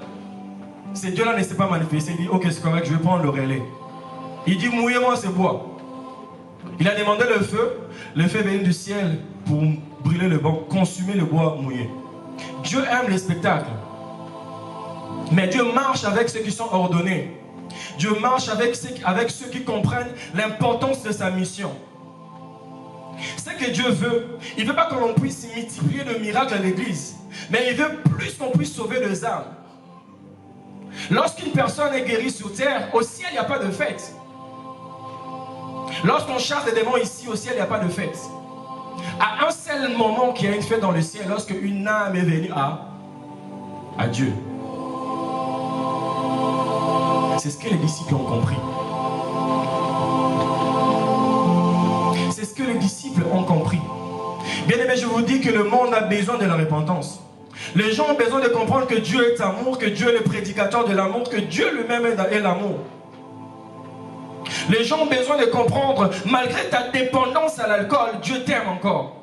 Ce Dieu-là ne s'est pas manifesté. Il dit, ok, c'est correct, je vais prendre le relais. Il dit, mouillez-moi ce bois. Il a demandé le feu venu du ciel pour brûler le bois, consumer le bois mouillé. Dieu aime les spectacles. Mais Dieu marche avec ceux qui sont ordonnés. Dieu marche avec ceux qui comprennent l'importance de sa mission. Ce que Dieu veut, il ne veut pas que l'on puisse multiplier de miracles à l'église, mais il veut plus qu'on puisse sauver des âmes. Lorsqu'une personne est guérie sur terre, au ciel, il n'y a pas de fête. Lorsqu'on chasse des démons ici, au ciel, il n'y a pas de fête. À un seul moment qu'il y a une fête dans le ciel, lorsque une âme est venue à Dieu. C'est ce que les disciples ont compris. C'est ce que les disciples ont compris. Bien aimé, je vous dis que le monde a besoin de la repentance. Les gens ont besoin de comprendre que Dieu est amour, que Dieu est le prédicateur de l'amour, que Dieu lui-même est l'amour. Les gens ont besoin de comprendre, malgré ta dépendance à l'alcool, Dieu t'aime encore.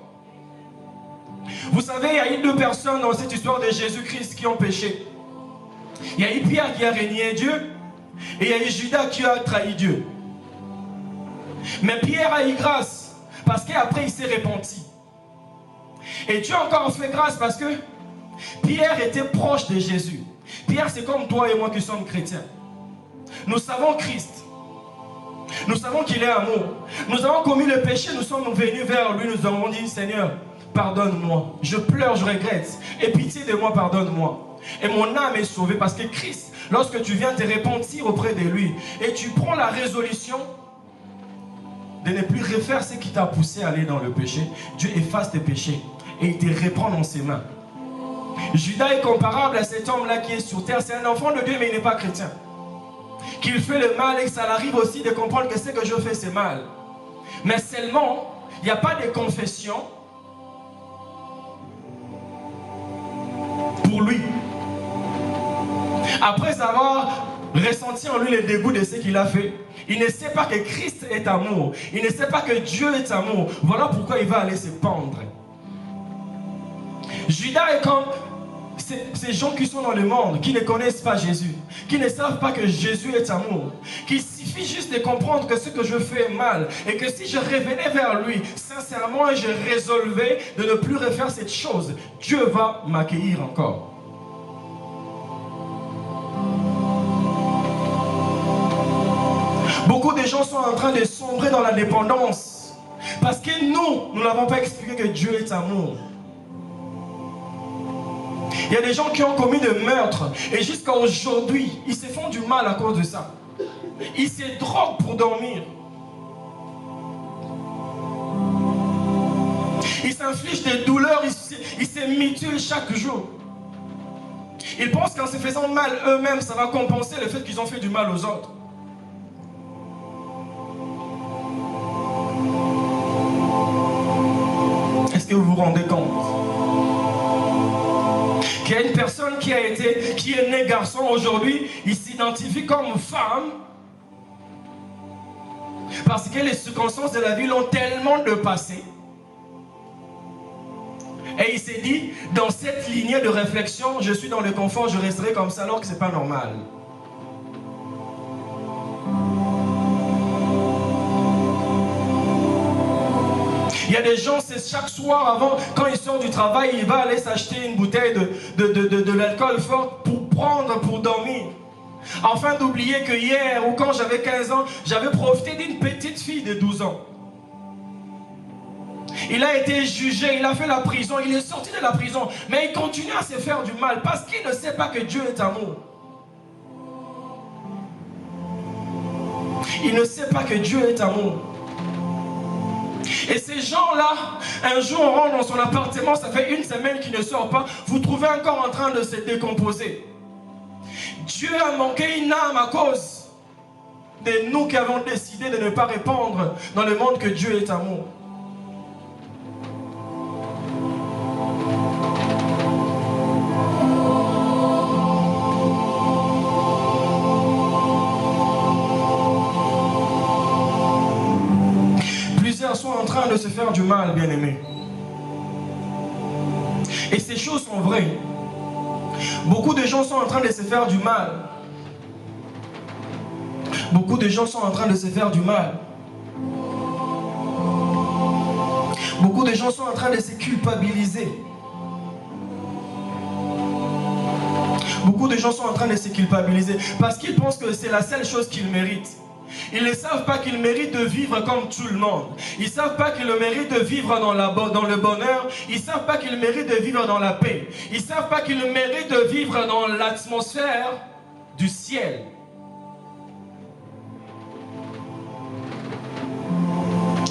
Vous savez, il y a eu deux personnes dans cette histoire de Jésus-Christ qui ont péché. Il y a eu Pierre qui a régné Dieu, et il y a eu Judas qui a trahi Dieu. Mais Pierre a eu grâce, parce qu'après il s'est repenti. Et Dieu a encore fait grâce parce que Pierre était proche de Jésus. Pierre, c'est comme toi et moi qui sommes chrétiens. Nous savons Christ. Nous savons qu'il est amour. Nous avons commis le péché, nous sommes venus vers lui, nous avons dit, Seigneur, pardonne-moi. Je pleure, je regrette. Et pitié de moi, pardonne-moi. Et mon âme est sauvée parce que Christ, lorsque tu viens te repentir auprès de lui et tu prends la résolution de ne plus refaire ce qui t'a poussé à aller dans le péché, Dieu efface tes péchés et il te reprend dans ses mains. Judas est comparable à cet homme-là qui est sur terre. C'est un enfant de Dieu mais il n'est pas chrétien. Qu'il fait le mal et que ça l'arrive aussi de comprendre que ce que je fais c'est mal. Mais seulement, il n'y a pas de confession pour lui. Après avoir ressenti en lui le dégoût de ce qu'il a fait, il ne sait pas que Christ est amour. Il ne sait pas que Dieu est amour. Voilà pourquoi il va aller se pendre. Judas est comme ces gens qui sont dans le monde, qui ne connaissent pas Jésus, qui ne savent pas que Jésus est amour, qu'il suffit juste de comprendre que ce que je fais est mal et que si je revenais vers lui sincèrement et je résolvais de ne plus refaire cette chose, Dieu va m'accueillir encore. Beaucoup de gens sont en train de sombrer dans la dépendance parce que nous n'avons pas expliqué que Dieu est amour. Il y a des gens qui ont commis des meurtres et jusqu'à aujourd'hui, ils se font du mal à cause de ça. Ils se droguent pour dormir. Ils s'infligent des douleurs, ils se mutilent chaque jour. Ils pensent qu'en se faisant mal eux-mêmes, ça va compenser le fait qu'ils ont fait du mal aux autres. Est-ce que vous vous rendez compte qu'il y a une personne qui est née garçon aujourd'hui, il s'identifie comme femme parce que les circonstances de la vie l'ont tellement dépassé. Et il s'est dit, dans cette lignée de réflexion, je suis dans le confort, je resterai comme ça alors que ce n'est pas normal. Il y a des gens, c'est chaque soir avant, quand il sort du travail, il va aller s'acheter une bouteille de l'alcool fort pour prendre, pour dormir. Afin d'oublier que hier, ou quand j'avais 15 ans, j'avais profité d'une petite fille de 12 ans. Il a été jugé, il a fait la prison, il est sorti de la prison, mais il continue à se faire du mal parce qu'il ne sait pas que Dieu est amour. Il ne sait pas que Dieu est amour. Et ces gens-là, un jour on rentre dans son appartement, ça fait une semaine qu'il ne sort pas, vous trouvez encore en train de se décomposer. Dieu a manqué une âme à cause de nous qui avons décidé de ne pas répandre dans le monde que Dieu est amour. Sont en train de se faire du mal, bien-aimés. Et ces choses sont vraies. Beaucoup de gens sont en train de se faire du mal. Beaucoup de gens sont en train de se faire du mal. Beaucoup de gens sont en train de se culpabiliser. Beaucoup de gens sont en train de se culpabiliser parce qu'ils pensent que c'est la seule chose qu'ils méritent. Ils ne savent pas qu'ils méritent de vivre comme tout le monde. Ils ne savent pas qu'ils méritent de vivre dans le bonheur. Ils ne savent pas qu'ils méritent de vivre dans la paix. Ils ne savent pas qu'ils méritent de vivre dans l'atmosphère du ciel.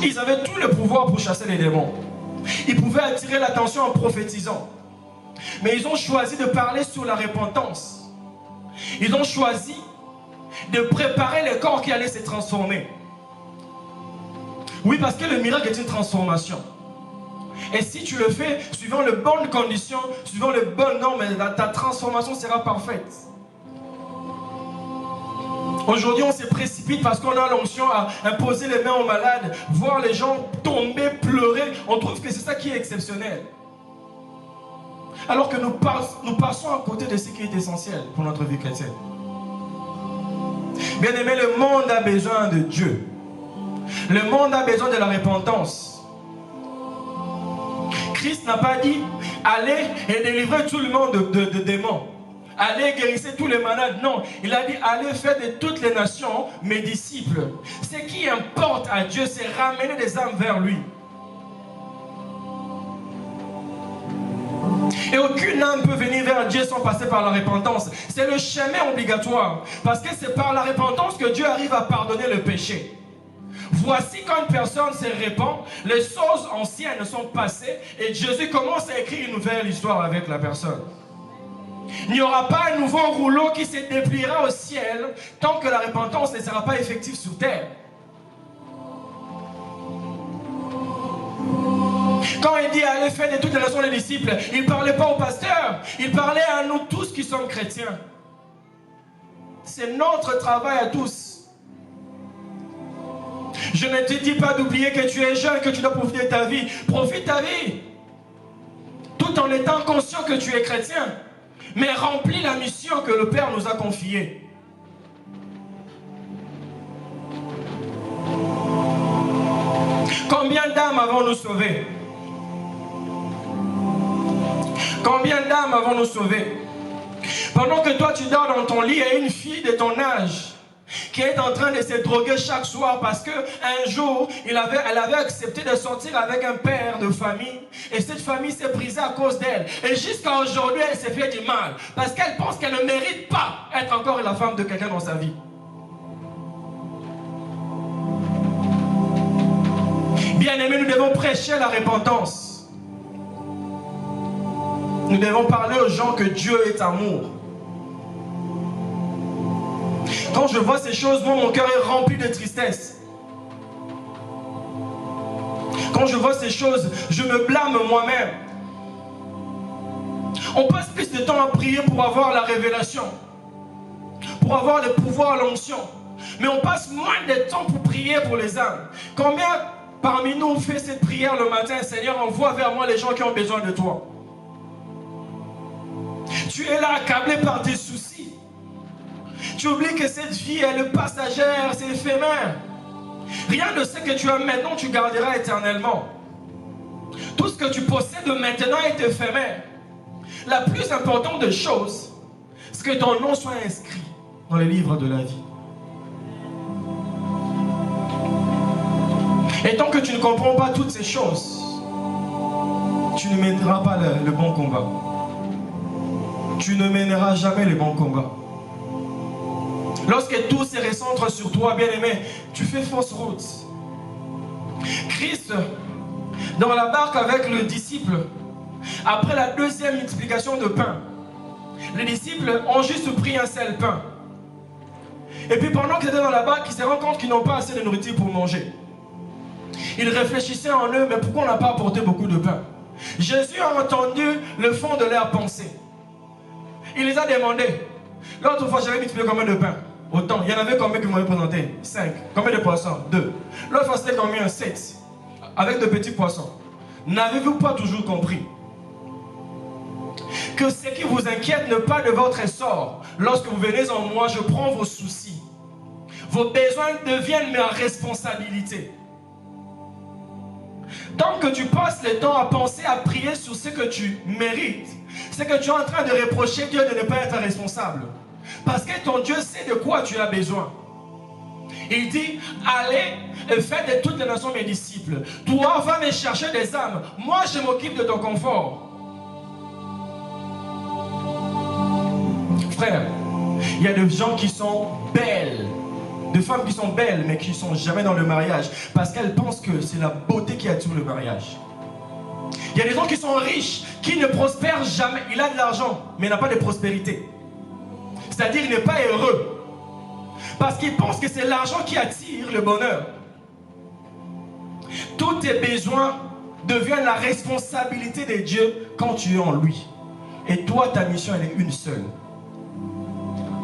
Ils avaient tout le pouvoir pour chasser les démons. Ils pouvaient attirer l'attention en prophétisant. Mais ils ont choisi de parler sur la repentance. Ils ont choisi de préparer le corps qui allait se transformer. Oui, parce que le miracle est une transformation. Et si tu le fais suivant les bonnes conditions, suivant les bonnes normes, ta transformation sera parfaite. Aujourd'hui, on se précipite parce qu'on a l'onction à imposer les mains aux malades, voir les gens tomber, pleurer. On trouve que c'est ça qui est exceptionnel. Alors que nous passons à côté de ce qui est essentiel pour notre vie chrétienne. Bien aimé, le monde a besoin de Dieu. Le monde a besoin de la repentance. Christ n'a pas dit allez et délivrez tout le monde de démons. Allez guérissez tous les malades. Non, il a dit allez faire de toutes les nations mes disciples. Ce qui importe à Dieu, c'est ramener des âmes vers lui. Et aucune âme peut venir vers Dieu sans passer par la repentance. C'est le chemin obligatoire. Parce que c'est par la repentance que Dieu arrive à pardonner le péché. Voici quand une personne se répand, les choses anciennes sont passées et Jésus commence à écrire une nouvelle histoire avec la personne. Il n'y aura pas un nouveau rouleau qui se dépliera au ciel tant que la repentance ne sera pas effective sur terre. Quand il dit allez faire de toutes les nations les disciples, il ne parlait pas aux pasteurs, il parlait à nous tous qui sommes chrétiens. C'est notre travail à tous. Je ne te dis pas d'oublier que tu es jeune, que tu dois profiter de ta vie. Profite ta vie. Tout en étant conscient que tu es chrétien. Mais remplis la mission que le Père nous a confiée. Combien d'âmes avons-nous sauvées? Combien d'âmes avons-nous sauvées? Pendant que toi tu dors dans ton lit, il y a une fille de ton âge qui est en train de se droguer chaque soir parce qu'un jour, elle avait accepté de sortir avec un père de famille et cette famille s'est brisée à cause d'elle. Et jusqu'à aujourd'hui, elle s'est fait du mal parce qu'elle pense qu'elle ne mérite pas être encore la femme de quelqu'un dans sa vie. Bien-aimés, nous devons prêcher la repentance. Nous devons parler aux gens que Dieu est amour. Quand je vois ces choses, moi, mon cœur est rempli de tristesse. Quand je vois ces choses, je me blâme moi-même. On passe plus de temps à prier pour avoir la révélation, pour avoir le pouvoir, l'onction. Mais on passe moins de temps pour prier pour les âmes. Combien parmi nous fait cette prière le matin? Seigneur, envoie vers moi les gens qui ont besoin de toi. Tu es là accablé par tes soucis. Tu oublies que cette vie, elle est passagère, c'est éphémère. Rien de ce que tu as maintenant, tu garderas éternellement. Tout ce que tu possèdes maintenant est éphémère. La plus importante des choses, c'est que ton nom soit inscrit dans les livres de la vie. Et tant que tu ne comprends pas toutes ces choses, tu ne mèneras pas le bon combat. Tu ne mèneras jamais le bon combat. Lorsque tout se recentre sur toi, bien-aimé, tu fais fausse route. Christ, dans la barque avec le disciple, après la deuxième multiplication de pain, les disciples ont juste pris un seul pain. Et puis pendant qu'ils étaient dans la barque, ils se rendent compte qu'ils n'ont pas assez de nourriture pour manger. Ils réfléchissaient en eux, mais pourquoi on n'a pas apporté beaucoup de pain? Jésus a entendu le fond de leur pensée. Il les a demandé. L'autre fois, j'avais multiplié combien de pain? Autant. Il y en avait combien qui m'avaient présenté? 5. Combien de poissons? 2. L'autre fois, c'était combien? 7. Avec de petits poissons. N'avez-vous pas toujours compris que ce qui vous inquiète n'est pas de votre sort? Lorsque vous venez en moi, je prends vos soucis. Vos besoins deviennent ma responsabilité. Tant que tu passes le temps à penser, à prier sur ce que tu mérites, c'est que tu es en train de reprocher Dieu de ne pas être responsable. Parce que ton Dieu sait de quoi tu as besoin. Il dit, allez et faites de toutes les nations mes disciples. Toi, va me chercher des âmes. Moi, je m'occupe de ton confort. Frère, Il y a des gens qui sont belles, des femmes qui sont belles, mais qui ne sont jamais dans le mariage, parce qu'elles pensent que c'est la beauté qui attire le mariage. Il y a des gens qui sont riches, qui ne prospèrent jamais. Il a de l'argent, mais il n'a pas de prospérité. C'est-à-dire, il n'est pas heureux. Parce qu'il pense que c'est l'argent qui attire le bonheur. Tous tes besoins deviennent la responsabilité de Dieu quand tu es en lui. Et toi, ta mission, elle est une seule.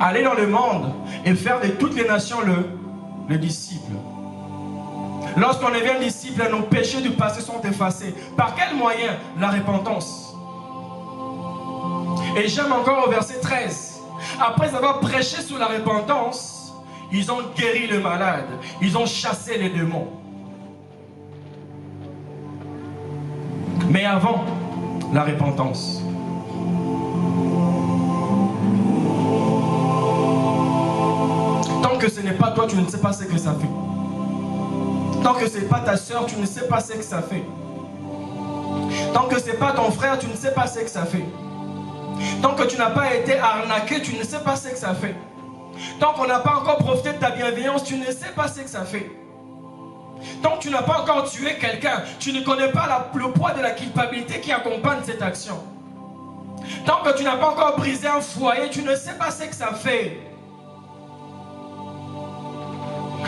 Aller dans le monde et faire de toutes les nations le disciple. Lorsqu'on devient disciple, nos péchés du passé sont effacés. Par quel moyen? La repentance. Et j'aime encore au verset 13. Après avoir prêché sur la repentance, ils ont guéri le malade. Ils ont chassé les démons. Mais avant la repentance, tant que ce n'est pas toi, tu ne sais pas ce que ça fait. Tant que ce n'est pas ta soeur, tu ne sais pas ce que ça fait. Tant que ce n'est pas ton frère, tu ne sais pas ce que ça fait. Tant que tu n'as pas été arnaqué, tu ne sais pas ce que ça fait. Tant qu'on n'a pas encore profité de ta bienveillance, tu ne sais pas ce que ça fait. Tant que tu n'as pas encore tué quelqu'un, tu ne connais pas le poids de la culpabilité qui accompagne cette action. Tant que tu n'as pas encore brisé un foyer, tu ne sais pas ce que ça fait.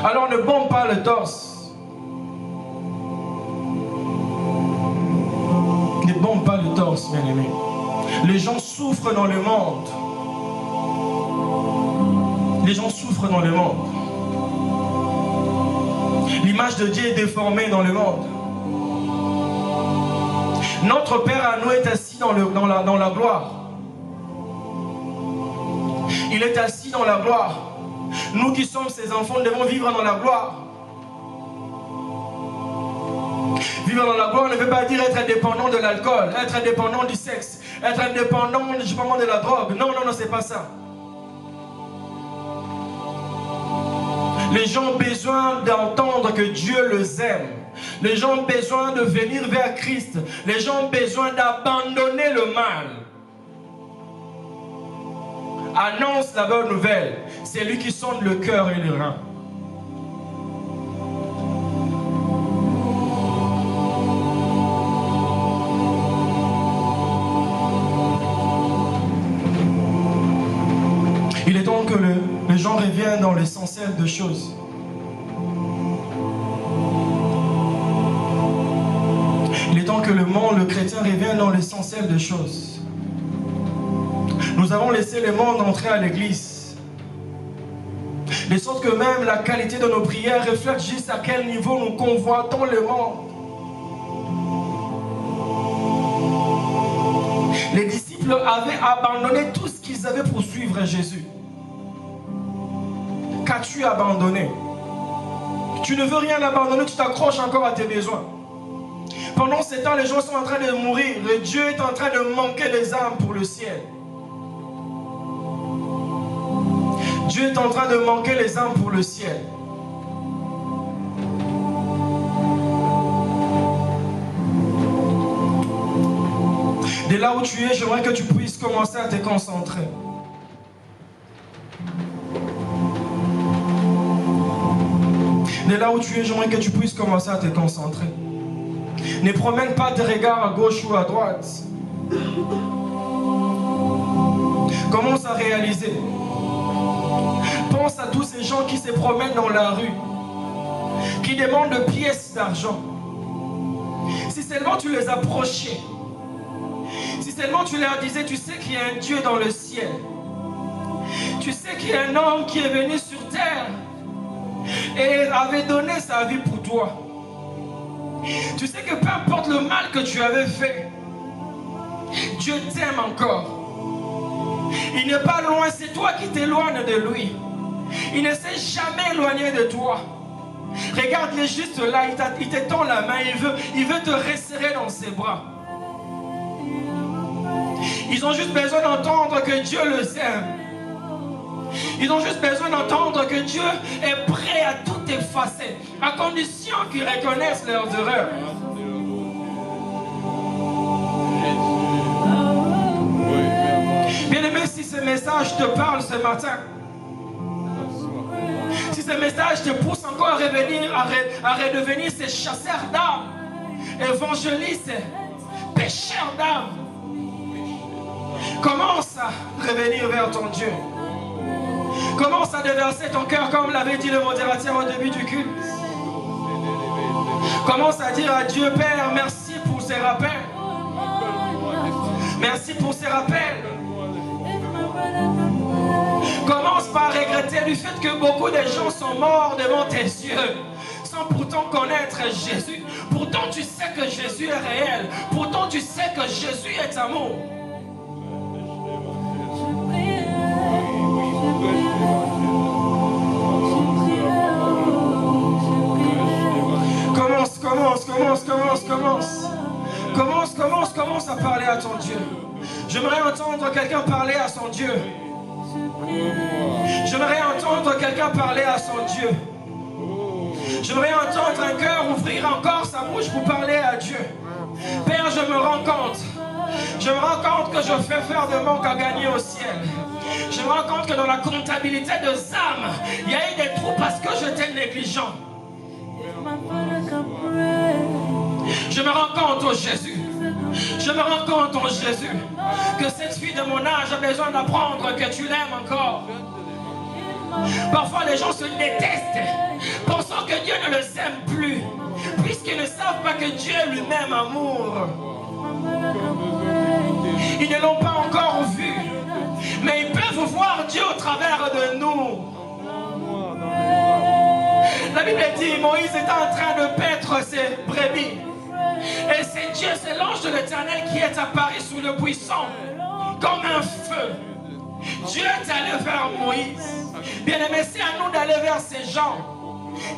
Alors ne bombe pas le torse. Ne bombe pas le torse, bien-aimé. Les gens souffrent dans le monde. Les gens souffrent dans le monde. L'image de Dieu est déformée dans le monde. Notre Père à nous est assis dans la gloire. Il est assis dans la gloire. Nous qui sommes ses enfants devons vivre dans la gloire. Vivre dans la gloire ne veut pas dire être indépendant de l'alcool, être indépendant du sexe, être indépendant, je sais pas moi, de la drogue. Non, non, non, c'est pas ça. Les gens ont besoin d'entendre que Dieu les aime. Les gens ont besoin de venir vers Christ. Les gens ont besoin d'abandonner le mal. Annonce la bonne nouvelle. C'est lui qui sonde le cœur et les reins. Il est temps que les gens reviennent dans l'essentiel de choses. Il est temps que le monde, le chrétien, revienne dans l'essentiel des choses. Nous avons laissé le monde entrer à l'église. De sorte que même la qualité de nos prières reflète juste à quel niveau nous convoitons le monde. Les disciples avaient abandonné tout ce qu'ils avaient pour suivre Jésus. Qu'as-tu abandonné? Tu ne veux rien abandonner, tu t'accroches encore à tes besoins. Pendant ce temps, les gens sont en train de mourir. Et Dieu est en train de manquer les âmes pour le ciel. Dieu est en train de manquer les âmes pour le ciel. De là où tu es, j'aimerais que tu puisses commencer à te concentrer. De là où tu es, j'aimerais que tu puisses commencer à te concentrer. Ne promène pas tes regards à gauche ou à droite. Commence à réaliser. Pense à tous ces gens qui se promènent dans la rue, qui demandent de pièces d'argent. Si seulement tu les approchais, si seulement tu leur disais, tu sais qu'il y a un Dieu dans le ciel, tu sais qu'il y a un homme qui est venu sur terre et avait donné sa vie pour toi. Tu sais que peu importe le mal que tu avais fait, Dieu t'aime encore. Il n'est pas loin, c'est toi qui t'éloignes de lui. Il ne s'est jamais éloigné de toi. Regarde-le juste là, il te tend la main, il veut te resserrer dans ses bras. Ils ont juste besoin d'entendre que Dieu les aime. Ils ont juste besoin d'entendre que Dieu est prêt à tout effacer, à condition qu'ils reconnaissent leurs erreurs. Bien-aimé, si ce message te parle, parle ce matin. Si ce message te pousse encore à revenir, à redevenir ces chasseurs d'âmes, évangélistes, pécheurs d'âmes, commence à revenir vers ton Dieu. Commence à déverser ton cœur comme l'avait dit le modérateur au début du culte. Commence à dire à Dieu, Père, merci pour ces rappels. Merci pour ces rappels. Commence par regretter du fait que beaucoup de gens sont morts devant tes yeux sans pourtant connaître Jésus. Pourtant tu sais que Jésus est réel. Pourtant tu sais que Jésus est amour. Commence à parler à ton Dieu. J'aimerais entendre quelqu'un parler à son Dieu. J'aimerais entendre quelqu'un parler à son Dieu. J'aimerais entendre un cœur ouvrir encore sa bouche pour parler à Dieu. Père, je me rends compte. Je me rends compte que je fais faire de manque à gagner au ciel. Je me rends compte que dans la comptabilité de âmes, il y a eu des trous parce que j'étais négligent. Je me rends compte, oh Jésus. Je me rends compte, oh Jésus, que cette fille de mon âge a besoin d'apprendre que tu l'aimes encore. Parfois les gens se détestent, pensant que Dieu ne les aime plus, puisqu'ils ne savent pas que Dieu est lui-même amour. Ils ne l'ont pas encore vu, mais ils peuvent voir Dieu au travers de nous. La Bible dit, Moïse était en train de paître ses brebis. Et c'est Dieu, c'est l'ange de l'Éternel qui est apparu sous le buisson, comme un feu. Dieu est allé vers Moïse. Bien-aimé, c'est à nous d'aller vers ces gens.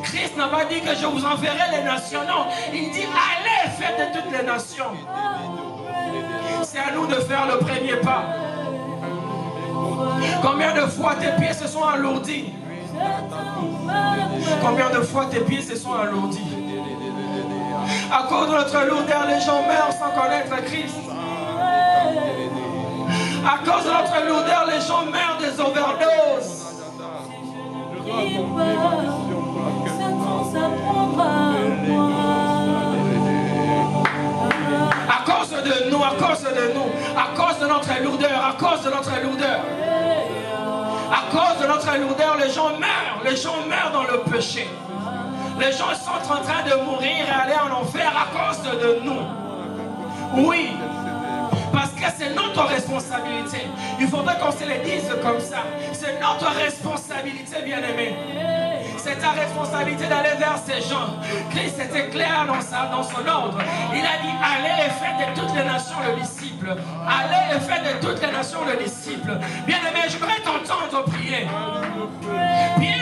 Christ n'a pas dit que je vous enverrai les nations. Non, il dit allez, faites de toutes les nations. C'est à nous de faire le premier pas. Combien de fois tes pieds se sont alourdis? Combien de fois tes pieds se sont alourdis? À cause de notre lourdeur, les gens meurent sans connaître Christ. À cause de notre lourdeur, les gens meurent des overdoses. À cause de nous, à cause de nous, à cause de notre lourdeur, à cause de notre lourdeur. À cause de notre lourdeur, les gens meurent dans le péché. Les gens sont en train de mourir et aller en enfer à cause de nous. Oui, parce que c'est notre responsabilité. Il faudrait qu'on se le dise comme ça. C'est notre responsabilité, bien-aimé. C'est ta responsabilité d'aller vers ces gens. Christ était clair dans son ordre. Il a dit, allez et faites de toutes les nations le disciple. Allez et faites de toutes les nations le disciple. Bien-aimé, je voudrais